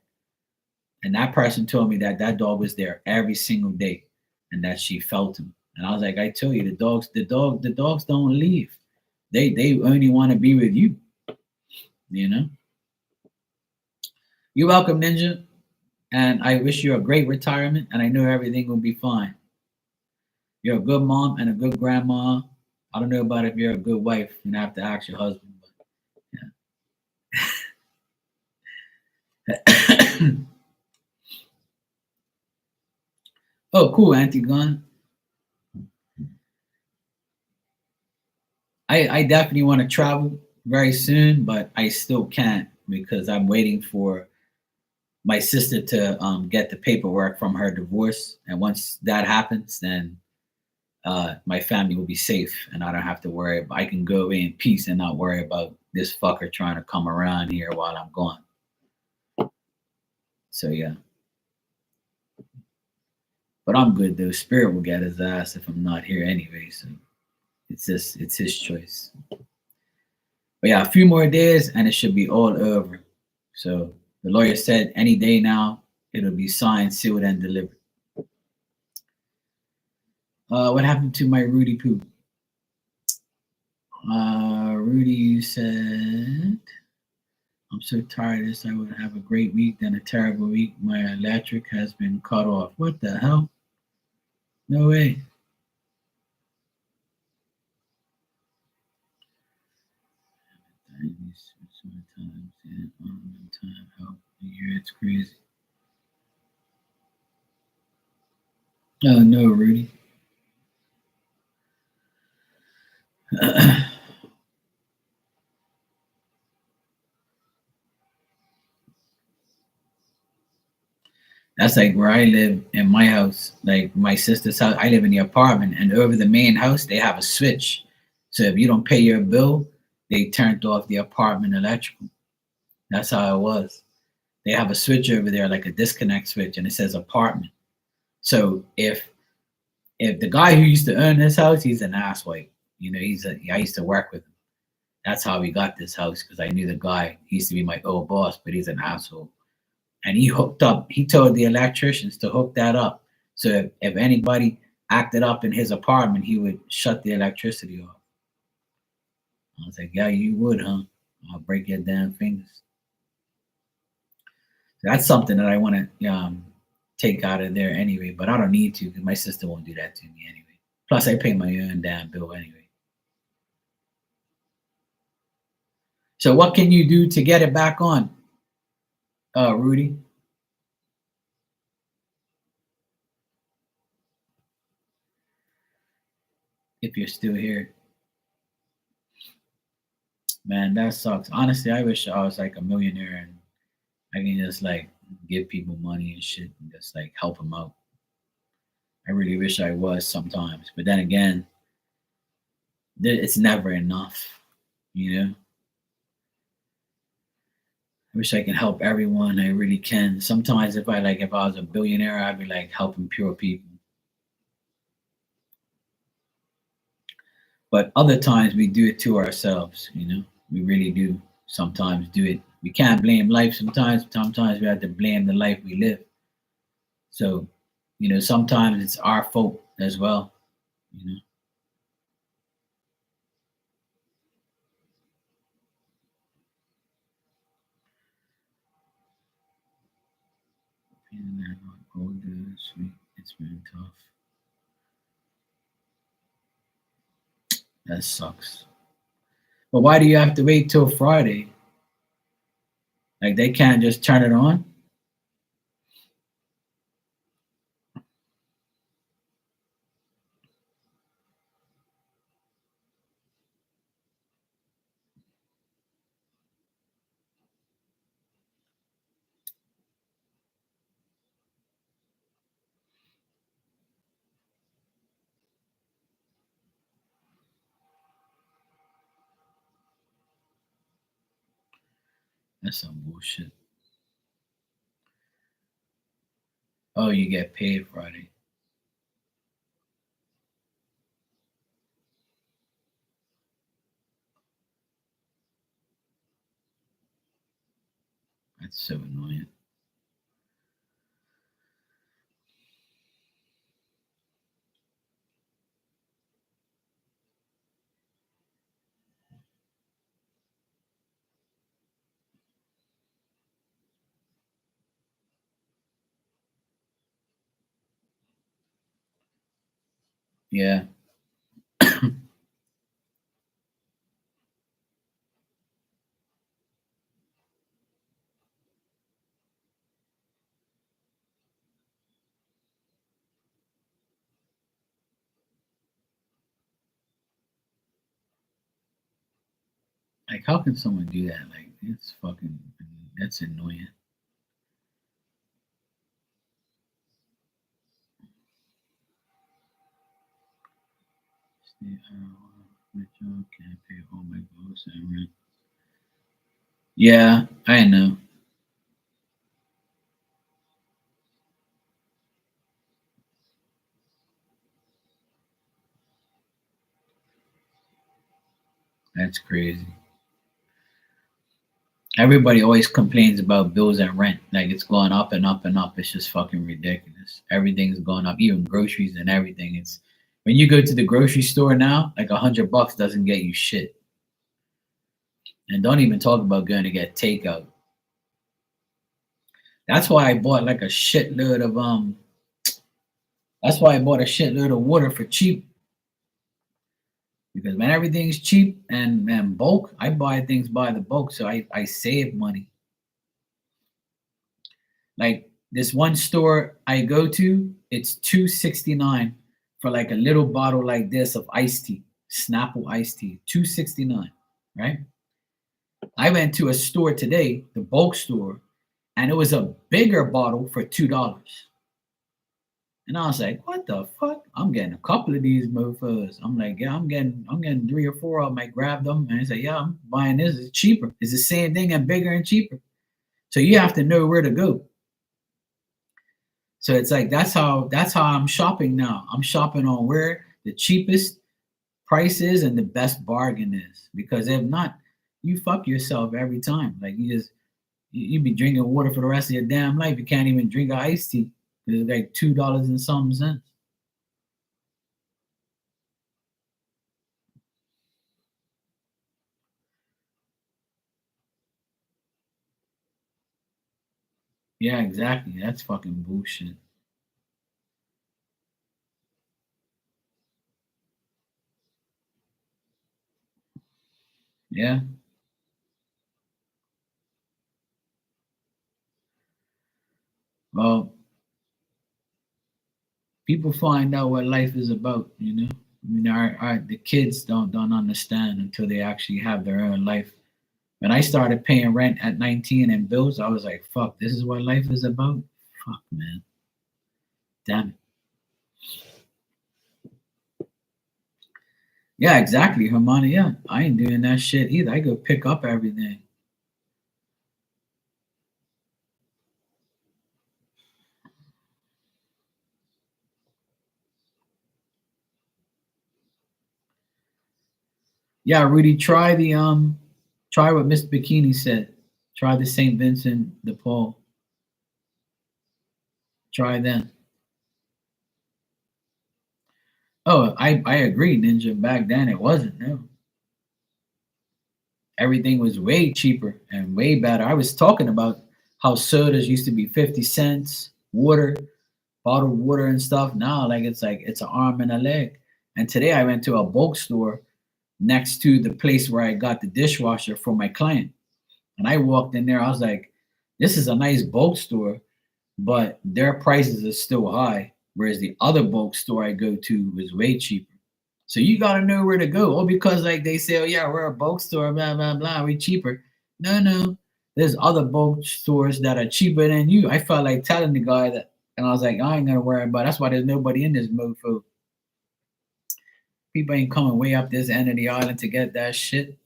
And that person told me that that dog was there every single day and that she felt him. And I was like, I tell you, the dogs don't leave. They only want to be with you. You know? You're welcome, Ninja. And I wish you a great retirement. And I know everything will be fine. You're a good mom and a good grandma. I don't know about if you're a good wife. You have to ask your husband. But yeah. Oh, cool, Auntie Gun. I definitely want to travel very soon, but I still can't because I'm waiting for my sister to get the paperwork from her divorce. And once that happens, then my family will be safe and I don't have to worry. I can go away in peace and not worry about this fucker trying to come around here while I'm gone. So, yeah. But I'm good, though. Spirit will get his ass if I'm not here anyway. So it's his choice. But yeah, a few more days and it should be all over. So the lawyer said any day now, it'll be signed, sealed, and delivered. What happened to my Rudy Poo? Rudy said, I'm so tired of this. I would have a great week, then a terrible week. My electric has been cut off. What the hell? No way. Sometimes and on time help. Yeah, it's crazy. Oh no, Rudy. That's like where I live in my house, like my sister's house. I live in the apartment, and over the main house, they have a switch. So if you don't pay your bill, they turned off the apartment electrical. That's how it was. They have a switch over there, like a disconnect switch, and it says apartment. So if the guy who used to own this house, he's an asswipe. You know, I used to work with him. That's how we got this house because I knew the guy. He used to be my old boss, but he's an asshole. And he hooked up. He told the electricians to hook that up. So if anybody acted up in his apartment, he would shut the electricity off. I was like, yeah, you would, huh? I'll break your damn fingers. That's something that I want to take out of there anyway, but I don't need to because my sister won't do that to me anyway. Plus, I pay my own damn bill anyway. So, what can you do to get it back on, Rudy? If you're still here, man, that sucks. Honestly, I wish I was like a millionaire and I can just like give people money and shit and just like help them out. I really wish I was sometimes, but then again, it's never enough, you know. I wish I can help everyone. I really can. Sometimes if I was a billionaire, I'd be like helping pure people. But other times we do it to ourselves, you know. We really do sometimes do it. We can't blame life sometimes. Sometimes we have to blame the life we live. So, you know, sometimes it's our fault as well, you know. Feeling that older, sweet. It's been tough. That sucks. But why do you have to wait till Friday? Like they can't just turn it on? That's some bullshit. Oh, you get paid Friday. That's so annoying. Yeah. Like, how can someone do that? Like, it's fucking, that's annoying. Stay out, my job can't pay all my bills and rent. Yeah, I know. That's crazy. Everybody always complains about bills and rent. Like, it's going up and up and up. It's just fucking ridiculous. Everything's going up, even groceries and everything. It's when you go to the grocery store now, like $100 doesn't get you shit. And don't even talk about going to get takeout. That's why I bought like a shitload of That's why I bought a shitload of water for cheap. Because when everything's cheap and bulk, I buy things by the bulk, so I save money. Like this one store I go to, it's $2.69 for like a little bottle like this of iced tea, Snapple iced tea, $2.69, right? I went to a store today, the bulk store, and it was a bigger bottle for $2. And I was like, what the fuck? I'm getting a couple of these mofos. I'm like, yeah, I'm getting 3 or 4 of them. I grabbed them and I said, yeah, I'm buying this. It's cheaper. It's the same thing and bigger and cheaper. So you have to know where to go. So it's like that's how I'm shopping now. I'm shopping on where the cheapest price is and the best bargain is. Because if not, you fuck yourself every time. Like you be drinking water for the rest of your damn life. You can't even drink an iced tea. It's like $2 and something cents. Yeah, exactly. That's fucking bullshit. Yeah. Well, people find out what life is about, you know. I mean, the kids don't understand until they actually have their own life. When I started paying rent at 19 and bills, I was like, fuck, this is what life is about? Fuck, man. Damn it. Yeah, exactly, Hermione. Yeah, I ain't doing that shit either. I go pick up everything. Yeah, Rudy, try what Miss Bikini said. Try the St. Vincent de Paul. Try them. Oh, I agree, Ninja. Back then it wasn't. No, everything was way cheaper and way better. I was talking about how sodas used to be 50 cents, water, bottled water and stuff. Now, like it's an arm and a leg. And today I went to a bulk store next to the place where I got the dishwasher for my client. And I walked in there. I was like, this is a nice bulk store, but their prices are still high. Whereas the other bulk store I go to was way cheaper. So you gotta know where to go. Oh, because like they say, oh yeah, we're a bulk store, blah blah blah, we cheaper. No, no. There's other bulk stores that are cheaper than you. I felt like telling the guy that, and I was like, I ain't gonna worry about it. That's why there's nobody in this mofo. People ain't coming way up this end of the island to get that shit.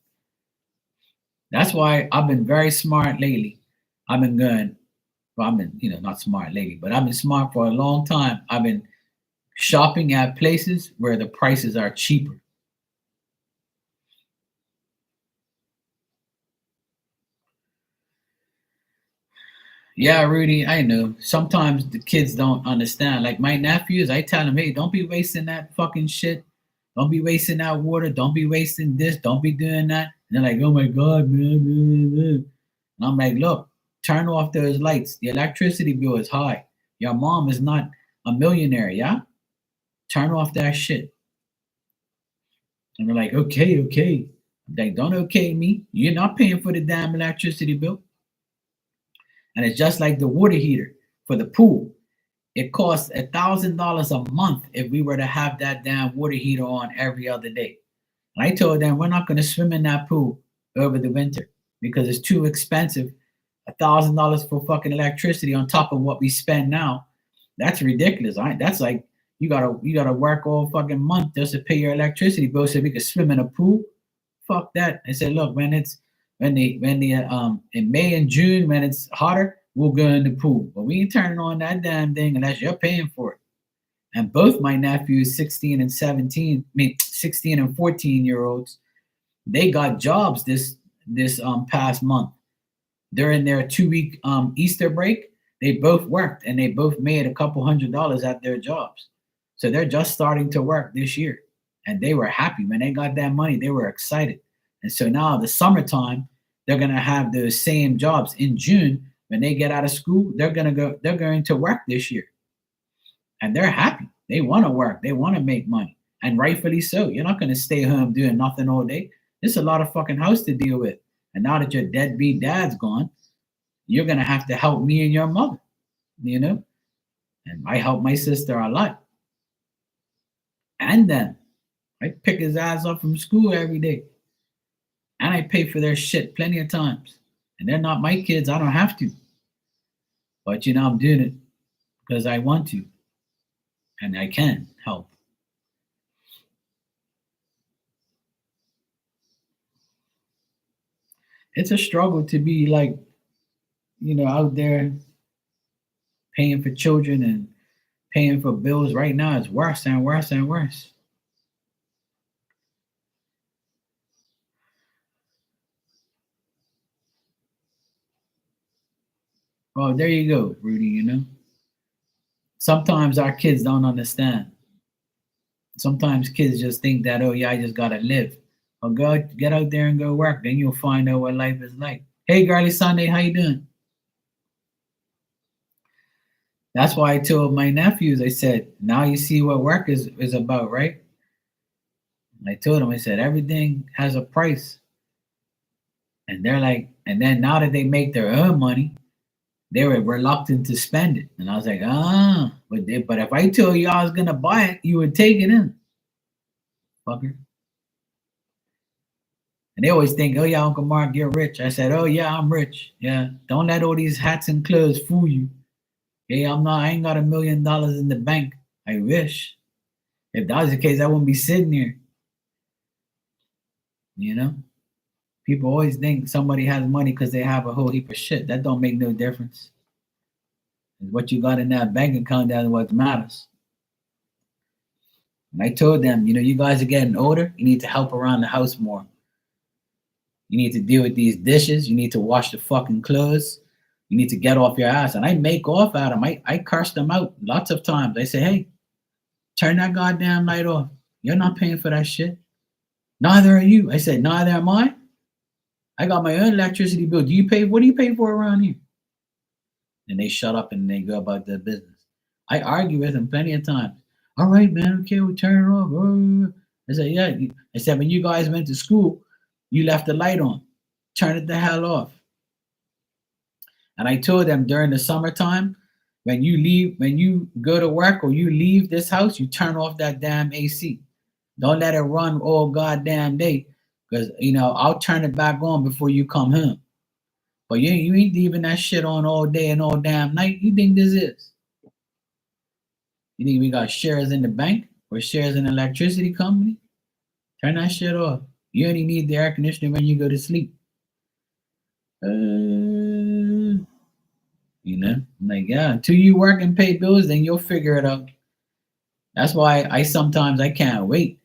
That's why I've been very smart lately. I've been going, well, I've been, not smart lately, but I've been smart for a long time. I've been shopping at places where the prices are cheaper. Yeah, Rudy, I know. Sometimes the kids don't understand. Like my nephews, I tell them, hey, don't be wasting that fucking shit. Don't be wasting that water. Don't be wasting this. Don't be doing that. And they're like, oh my God, man. And I'm like, look, turn off those lights. The electricity bill is high. Your mom is not a millionaire, yeah? Turn off that shit. And they're like, okay, okay. I'm like, don't okay me. You're not paying for the damn electricity bill. And it's just like the water heater for the pool. It costs $1,000 a month if we were to have that damn water heater on every other day. And I told them we're not going to swim in that pool over the winter because it's too expensive. $1,000 for fucking electricity on top of what we spend now. That's ridiculous. That's like you gotta work all fucking month just to pay your electricity bill so we could swim in a pool. Fuck that. I said, look, when the in May and June when it's hotter, we'll go in the pool. But we ain't turning on that damn thing unless you're paying for it. And both my nephews, 16 and 17, I mean 16 and 14-year olds, they got jobs this past month. During their 2 week Easter break, they both worked and they both made a couple $100 at their jobs. So they're just starting to work this year. And they were happy when they got that money, they were excited. And so now the summertime, they're gonna have those same jobs in June. When they get out of school, they're going to work this year. And they're happy. They want to work, they want to make money. And rightfully so. You're not gonna stay home doing nothing all day. There's a lot of fucking house to deal with. And now that your deadbeat dad's gone, you're gonna have to help me and your mother, you know? And I help my sister a lot. And then I pick his ass up from school every day. And I pay for their shit plenty of times. And they're not my kids, I don't have to. But I'm doing it because I want to. and I can help. It's a struggle to be like, out there paying for children and paying for bills right now. It's worse and worse and worse. Oh, there you go, Rudy. Sometimes our kids don't understand. Sometimes kids just think that, oh yeah, I just gotta live. Oh, go get out there and go work. Then you'll find out what life is like. Hey, girly Sunday, how you doing? That's why I told my nephews. I said, now you see what work is about, right? I told them, I said, everything has a price. And they're like, and then now that they make their own money, they were reluctant to spend it. And I was like, but if I told you I was gonna buy it, you would take it in, fucker. And they always think, oh yeah, Uncle Mark, you're rich. I said, oh yeah, I'm rich. Yeah, don't let all these hats and clothes fool you. Yeah, I'm not. I ain't got $1 million in the bank. I wish. If that was the case, I wouldn't be sitting here. You know, people always think somebody has money because they have a whole heap of shit. That don't make no difference. What you got in that bank account, that's what matters. And I told them, you guys are getting older. You need to help around the house more. You need to deal with these dishes. You need to wash the fucking clothes. You need to get off your ass. And I make off at them. I curse them out lots of times. I say, hey, turn that goddamn light off. You're not paying for that shit. Neither are you. I said, neither am I. I got my own electricity bill. What do you pay for around here? And they shut up and they go about their business. I argue with them plenty of times. All right, man, okay, we'll turn it off. I said, yeah. I said, when you guys went to school, you left the light on. Turn it the hell off. And I told them during the summertime, when you go to work or you leave this house, you turn off that damn AC. Don't let it run all goddamn day. Because I'll turn it back on before you come home. But you ain't leaving that shit on all day and all damn night. You think this is? You think we got shares in the bank or shares in an electricity company? Turn that shit off. You only need the air conditioner when you go to sleep. Like, yeah, until you work and pay bills, then you'll figure it out. That's why I can't wait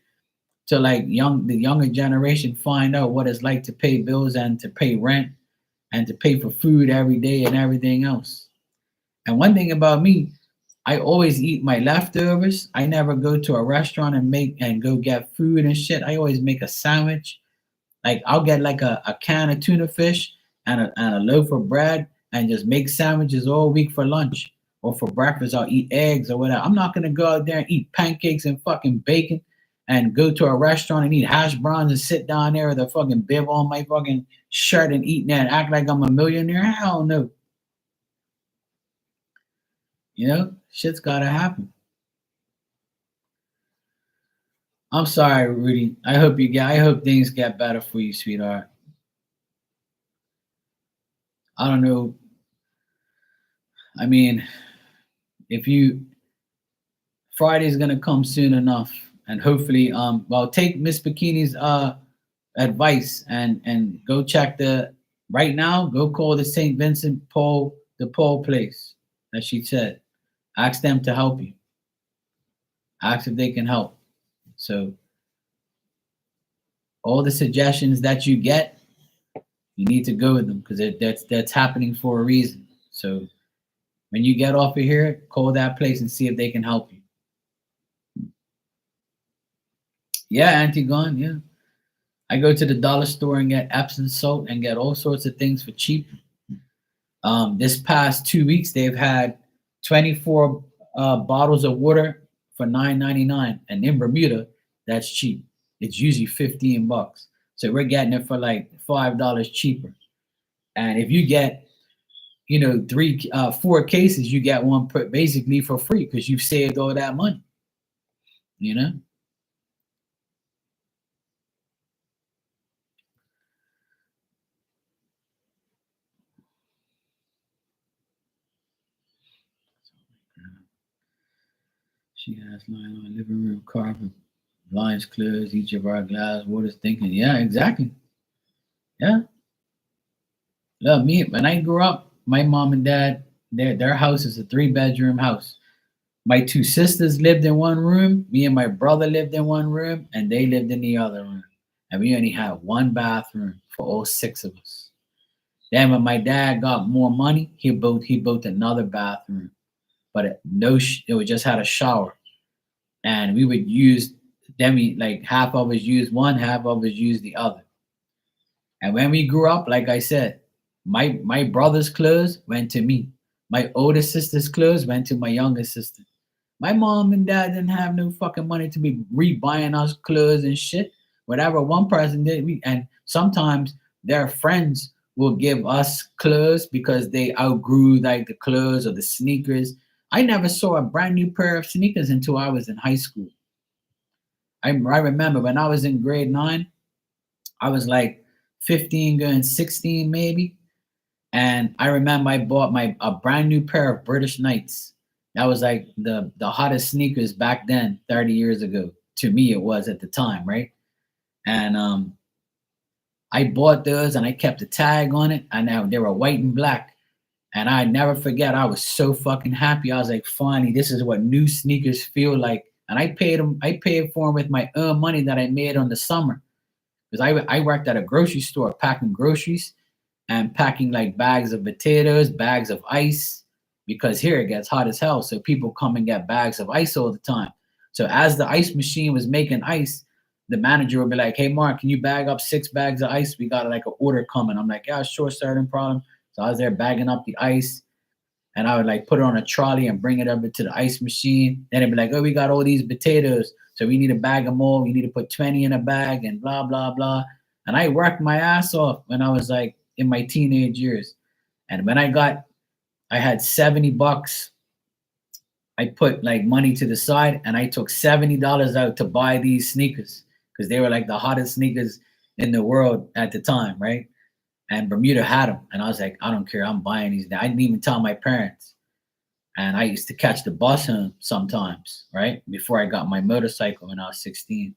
till like the younger generation find out what it's like to pay bills and to pay rent and to pay for food every day and everything else. And one thing about me, I always eat my leftovers. I never go to a restaurant and go get food and shit. I always make a sandwich. Like I'll get like a can of tuna fish and a loaf of bread and just make sandwiches all week for lunch. Or for breakfast, I'll eat eggs or whatever. I'm not gonna go out there and eat pancakes and fucking bacon and go to a restaurant and eat hash browns and sit down there with a fucking bib on my fucking shirt and eat that and act like I'm a millionaire. Hell no. Shit's gotta happen. I'm sorry, Rudy. I hope things get better for you, sweetheart. I don't know. I mean, if you Friday's gonna come soon enough, and hopefully, take Miss Bikini's advice and go check right now. Go call the St. Vincent the Paul place that she said. Ask them to help you. Ask if they can help. So all the suggestions that you get, you need to go with them because that's happening for a reason. So when you get off of here, call that place and see if they can help you. Yeah, Auntie Gone, yeah. I go to the dollar store and get Epsom salt and get all sorts of things for cheap. This past 2 weeks, they've had 24 bottles of water for $9.99, and in Bermuda, that's cheap. It's usually $15, so we're getting it for like $5 cheaper. And if you get, 4 cases, you get one basically for free because you've saved all that money. You know. She has lying on the living room carpet, blinds closed, each of our glass waters thinking. Yeah, exactly. Yeah. Look, me when I grew up, my mom and dad, their house is a 3 bedroom house. My two sisters lived in one room, me and my brother lived in one room, and they lived in the other room. And we only had one bathroom for all 6 of us. Then when my dad got more money, he built another bathroom, but it was just had a shower, and we would use then we like half of us use one, half of us use the other. And when we grew up, like I said, my brother's clothes went to me. My older sister's clothes went to my younger sister. My mom and dad didn't have no fucking money to be rebuying us clothes and shit. Whatever one person did, and sometimes their friends will give us clothes because they outgrew like the clothes or the sneakers. I never saw a brand new pair of sneakers until I was in high school. I remember when I was in grade 9, I was like 15 going 16 maybe. And I remember I bought my a brand new pair of British Knights. That was like the hottest sneakers back then, 30 years ago. To me, it was at the time, right? And I bought those and I kept a tag on it, and now they were white and black. And I never forget, I was so fucking happy. I was like, finally, this is what new sneakers feel like. And I paid for them with my own money that I made on the summer. Because I worked at a grocery store packing groceries and packing like bags of potatoes, bags of ice, because here it gets hot as hell. So people come and get bags of ice all the time. So as the ice machine was making ice, the manager would be like, "Hey Mark, can you bag up 6 bags of ice? We got like an order coming." I'm like, "Yeah, sure, sir, no problem." So I was there bagging up the ice, and I would like put it on a trolley and bring it over to the ice machine. Then it'd be like, "Oh, we got all these potatoes, so we need to bag them all. We need to put 20 in a bag and blah blah blah." And I worked my ass off when I was like in my teenage years. And when I had $70. I put like money to the side, and I took $70 out to buy these sneakers because they were like the hottest sneakers in the world at the time, right? And Bermuda had them, and I was like, I don't care, I'm buying these now. I didn't even tell my parents. And I used to catch the bus home sometimes, right? Before I got my motorcycle when I was 16.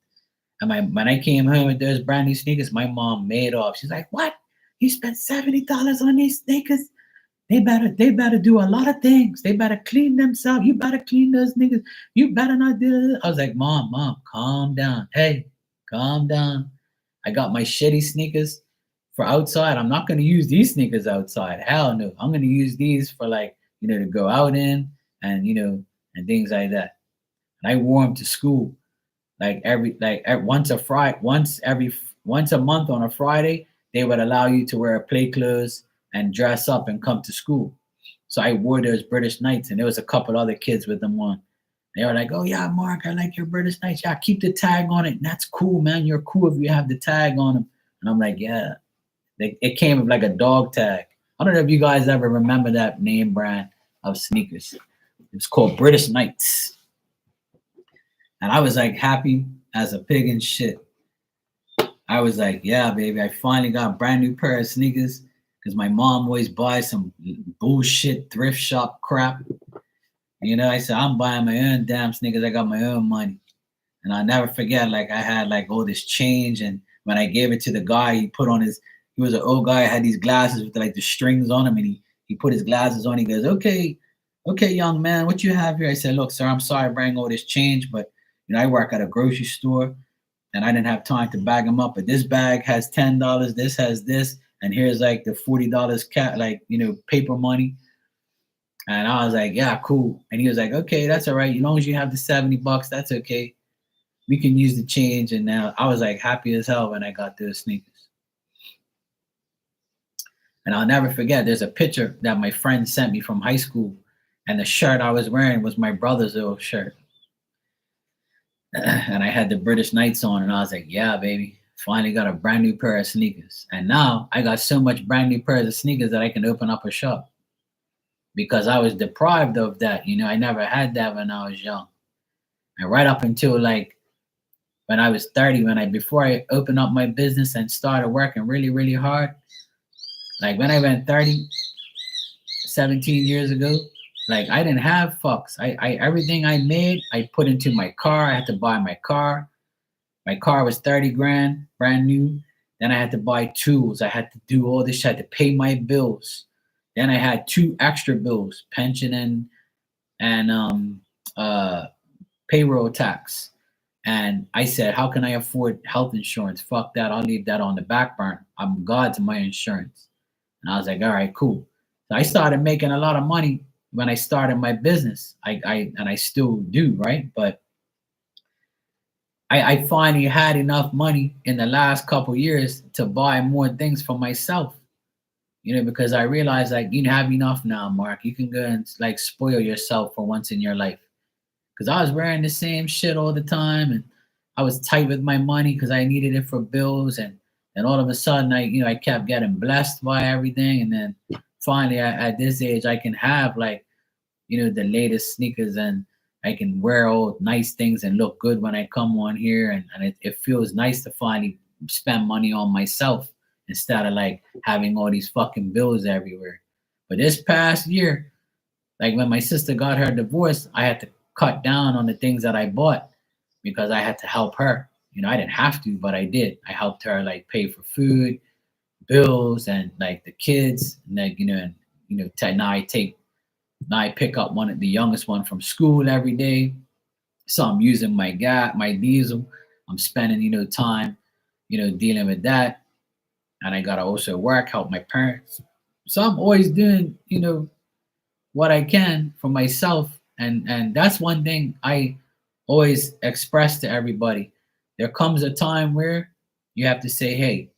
And when I came home with those brand new sneakers, my mom made off. She's like, "What? You spent $70 on these sneakers? They better do a lot of things. They better clean themselves. You better clean those niggas. You better not do it." I was like, Mom, calm down. Hey, calm down. I got my shitty sneakers for outside. I'm not gonna use these sneakers outside. Hell no. I'm gonna use these for like, to go out in and and things like that. And I wore them to school like once a month on a Friday, they would allow you to wear play clothes and dress up and come to school. So I wore those British Knights, and there was a couple other kids with them on. They were like, "Oh yeah, Mark, I like your British Knights. Yeah, keep the tag on it. And that's cool, man. You're cool if you have the tag on them." And I'm like, "Yeah." It came with like a dog tag. I don't know if you guys ever remember that name brand of sneakers. It's called British Knights. And I was like happy as a pig in shit. I was like, "Yeah, baby, I finally got a brand new pair of sneakers," because my mom always buys some bullshit thrift shop crap. I said, "I'm buying my own damn sneakers. I got my own money." And I'll never forget, like, I had like all this change. And when I gave it to the guy, he was an old guy, had these glasses with like the strings on them. And he put his glasses on. He goes, okay, young man, what you have here?" I said, "Look, sir, I'm sorry I bring all this change, but I work at a grocery store and I didn't have time to bag them up. But this bag has $10, this has this, and here's like the $40 paper money." And I was like, "Yeah, cool." And he was like, "Okay, that's all right. As long as you have the $70, that's okay. We can use the change." And now I was like happy as hell when I got those sneakers. And I'll never forget, there's a picture that my friend sent me from high school, and the shirt I was wearing was my brother's old shirt. And I had the British Knights on, and I was like, "Yeah, baby, finally got a brand new pair of sneakers." And now I got so much brand new pairs of sneakers that I can open up a shop because I was deprived of that. I never had that when I was young. And right up until like when I was 30, before I opened up my business and started working really, really hard, like when I went 30, 17 years ago, Like I didn't have fucks. I everything I made, I put into my car. I had to buy my car. My car was 30 grand, brand new. Then I had to buy tools. I had to do all this shit. I had to pay my bills. Then I had two extra bills, pension and uh payroll tax. And I said, how can I afford health insurance? Fuck that. I'll leave that on the back burner. I'm God to my insurance. And I was like, all right, cool. So I started making a lot of money when I started my business. I still do, right? But I finally had enough money in the last couple years to buy more things for myself. Because I realized like you have enough now, Mark. You can go and like spoil yourself for once in your life. Because I was wearing the same shit all the time, and I was tight with my money because I needed it for bills, and all of a sudden I kept getting blessed by everything, and then finally at this age I can have like the latest sneakers, and I can wear all nice things and look good when I come on here, and it feels nice to finally spend money on myself instead of like having all these fucking bills everywhere. But this past year, like when my sister got her divorce, I had to cut down on the things that I bought because I had to help her. I didn't have to, but I did. I helped her like pay for food, bills, and like the kids, and like now I pick up one of the youngest one from school every day. So I'm using my gas, my diesel. I'm spending time, dealing with that, and I gotta also work, help my parents. So I'm always doing what I can for myself, and that's one thing I always express to everybody. There comes a time where you have to say, hey,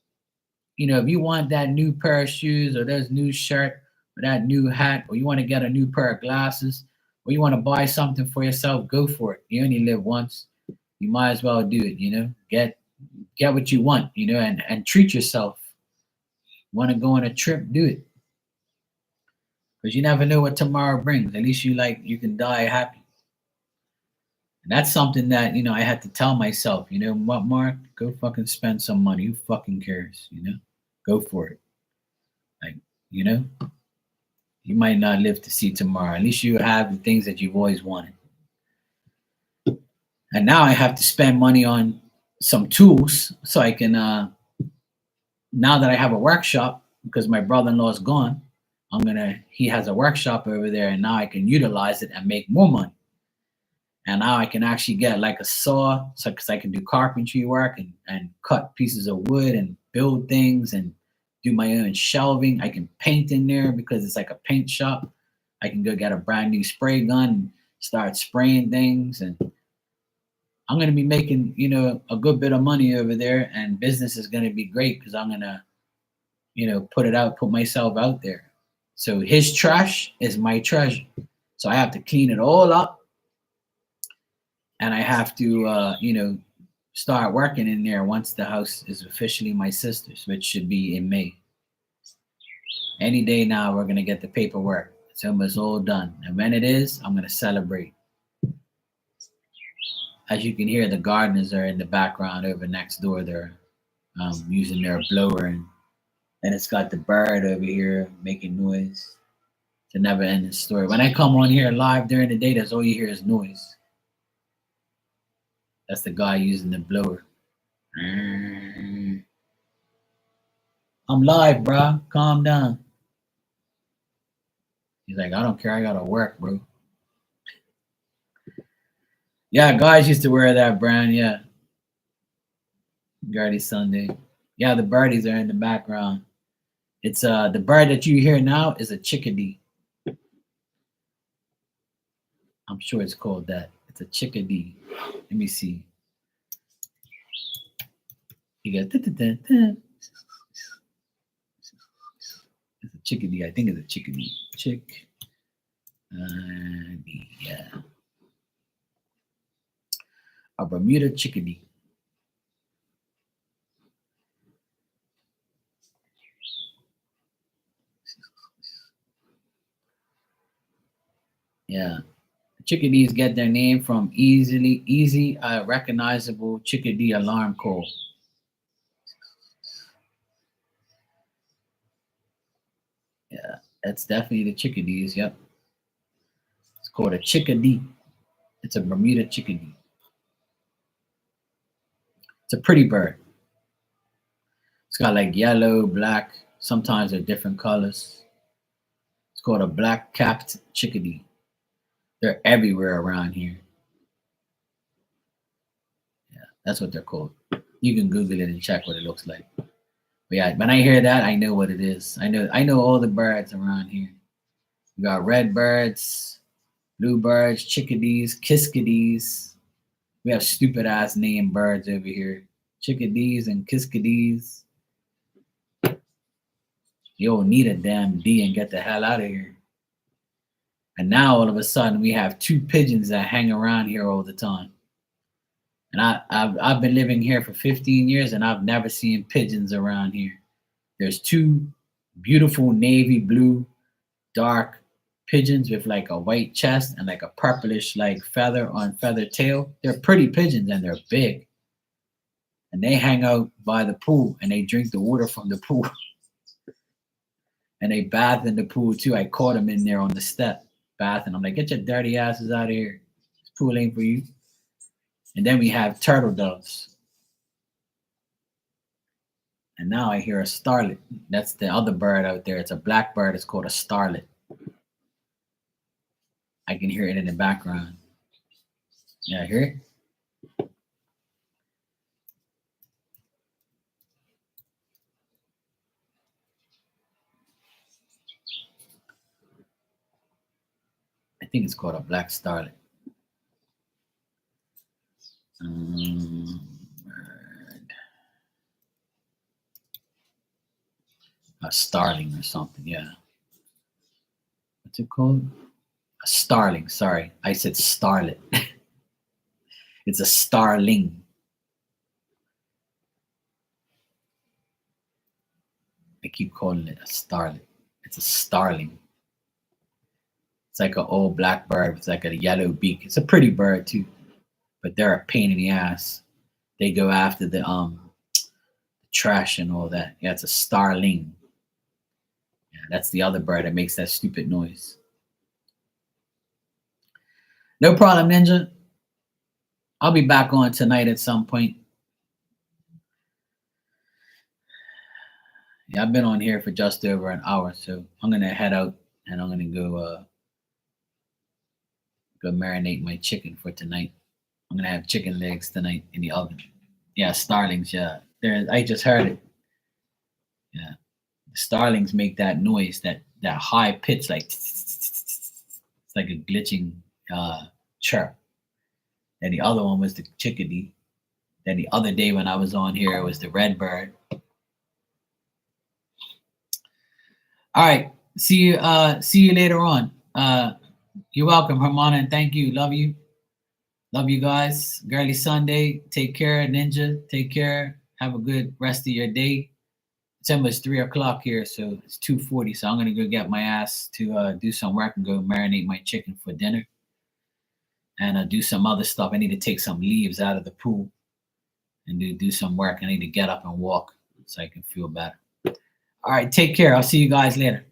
if you want that new pair of shoes or that new shirt or that new hat, or you want to get a new pair of glasses, or you want to buy something for yourself, go for it. You only live once. You might as well do it, get what you want, and treat yourself. Want to go on a trip, do it. Because you never know what tomorrow brings. At least you can die happy. And that's something that, I had to tell myself, what, Mark, go fucking spend some money. Who fucking cares, Go for it. Like, you know, you might not live to see tomorrow. At least you have the things that you've always wanted. And now I have to spend money on some tools so I can, now that I have a workshop, because my brother-in-law is gone, he has a workshop over there, and now I can utilize it and make more money. And now I can actually get like a saw, so because I can do carpentry work and cut pieces of wood and build things and do my own shelving. I can paint in there because it's like a paint shop. I can go get a brand new spray gun and start spraying things, and I'm gonna be making a good bit of money over there, and business is gonna be great because I'm gonna put myself out there. So his trash is my treasure. So I have to clean it all up, and I have to, start working in there once the house is officially my sister's, which should be in May. Any day now, we're gonna get the paperwork. It's almost all done, and when it is, I'm gonna celebrate. As you can hear, the gardeners are in the background over next door. They're using their blower, and it's got the bird over here making noise. It's a never-ending story. When I come on here live during the day, that's all you hear is noise. That's the guy using the blower. I'm live, bro. Calm down. He's like, I don't care. I gotta work, bro. Yeah, guys used to wear that brand. Yeah, Gardy Sunday. Yeah, the birdies are in the background. It's the bird that you hear now is a chickadee. I'm sure it's called that. It's a chickadee. Let me see. You got it's a chickadee. I think it's a chickadee. Yeah. A Bermuda chickadee. Yeah. Chickadees get their name from easy recognizable chickadee alarm call. Yeah, that's definitely the chickadees. Yep. called a chickadee. It's a Bermuda chickadee. It's a pretty bird. It's got like yellow, black, sometimes they're different colors. It's called a black-capped chickadee. They're everywhere around here. Yeah, that's what they're called. You can Google it and check what it looks like. But yeah, when I hear that, I know what it is. I know all the birds around here. We got red birds, blue birds, chickadees, kiskadees. We have stupid ass name birds over here. Chickadees and kiskadees. You don't need a damn D and get the hell out of here. And now all of a sudden we have 2 pigeons that hang around here all the time. And I've been living here for 15 years and I've never seen pigeons around here. There's 2 beautiful navy blue, dark pigeons with like a white chest and like a purplish like feather on feather tail. They're pretty pigeons and they're big. And they hang out by the pool and they drink the water from the pool. And they bath in the pool too. I caught them in there on the step bathing. I'm like, get your dirty asses out of here. This pool ain't for you. And then we have turtle doves. And now I hear a starlet. That's the other bird out there. It's a black bird. It's called a starlet. I can hear it in the background. Yeah, hear it? I think it's called a black starlet. A starling or something, yeah. What's it called? A starling, sorry. I said starlet. It's a starling. I keep calling it a starlet. It's a starling. It's like an old black bird with like a yellow beak. It's a pretty bird too, but they're a pain in the ass. They go after the trash and all that. Yeah, it's a starling. Yeah, that's the other bird that makes that stupid noise. No problem, Ninja. I'll be back on tonight at some point. Yeah, I've been on here for just over an hour, so I'm gonna head out and I'm gonna go marinate my chicken for tonight. I'm gonna have chicken legs tonight in the oven. Yeah, starlings. Yeah, there. I just heard it. Yeah, the starlings make that noise, that high pitch, like it's like a glitching chirp. And the other one was the chickadee. Then the other day when I was on here, it was the red bird. All right, see you later on. You're welcome, Hermana, and thank you. Love you. Love you guys. Girly Sunday. Take care, Ninja. Take care. Have a good rest of your day. It's almost 3 o'clock here, so it's 2:40. So I'm gonna go get my ass to do some work and go marinate my chicken for dinner, and do some other stuff. I need to take some leaves out of the pool and do some work. I need to get up and walk so I can feel better. All right, take care. I'll see you guys later.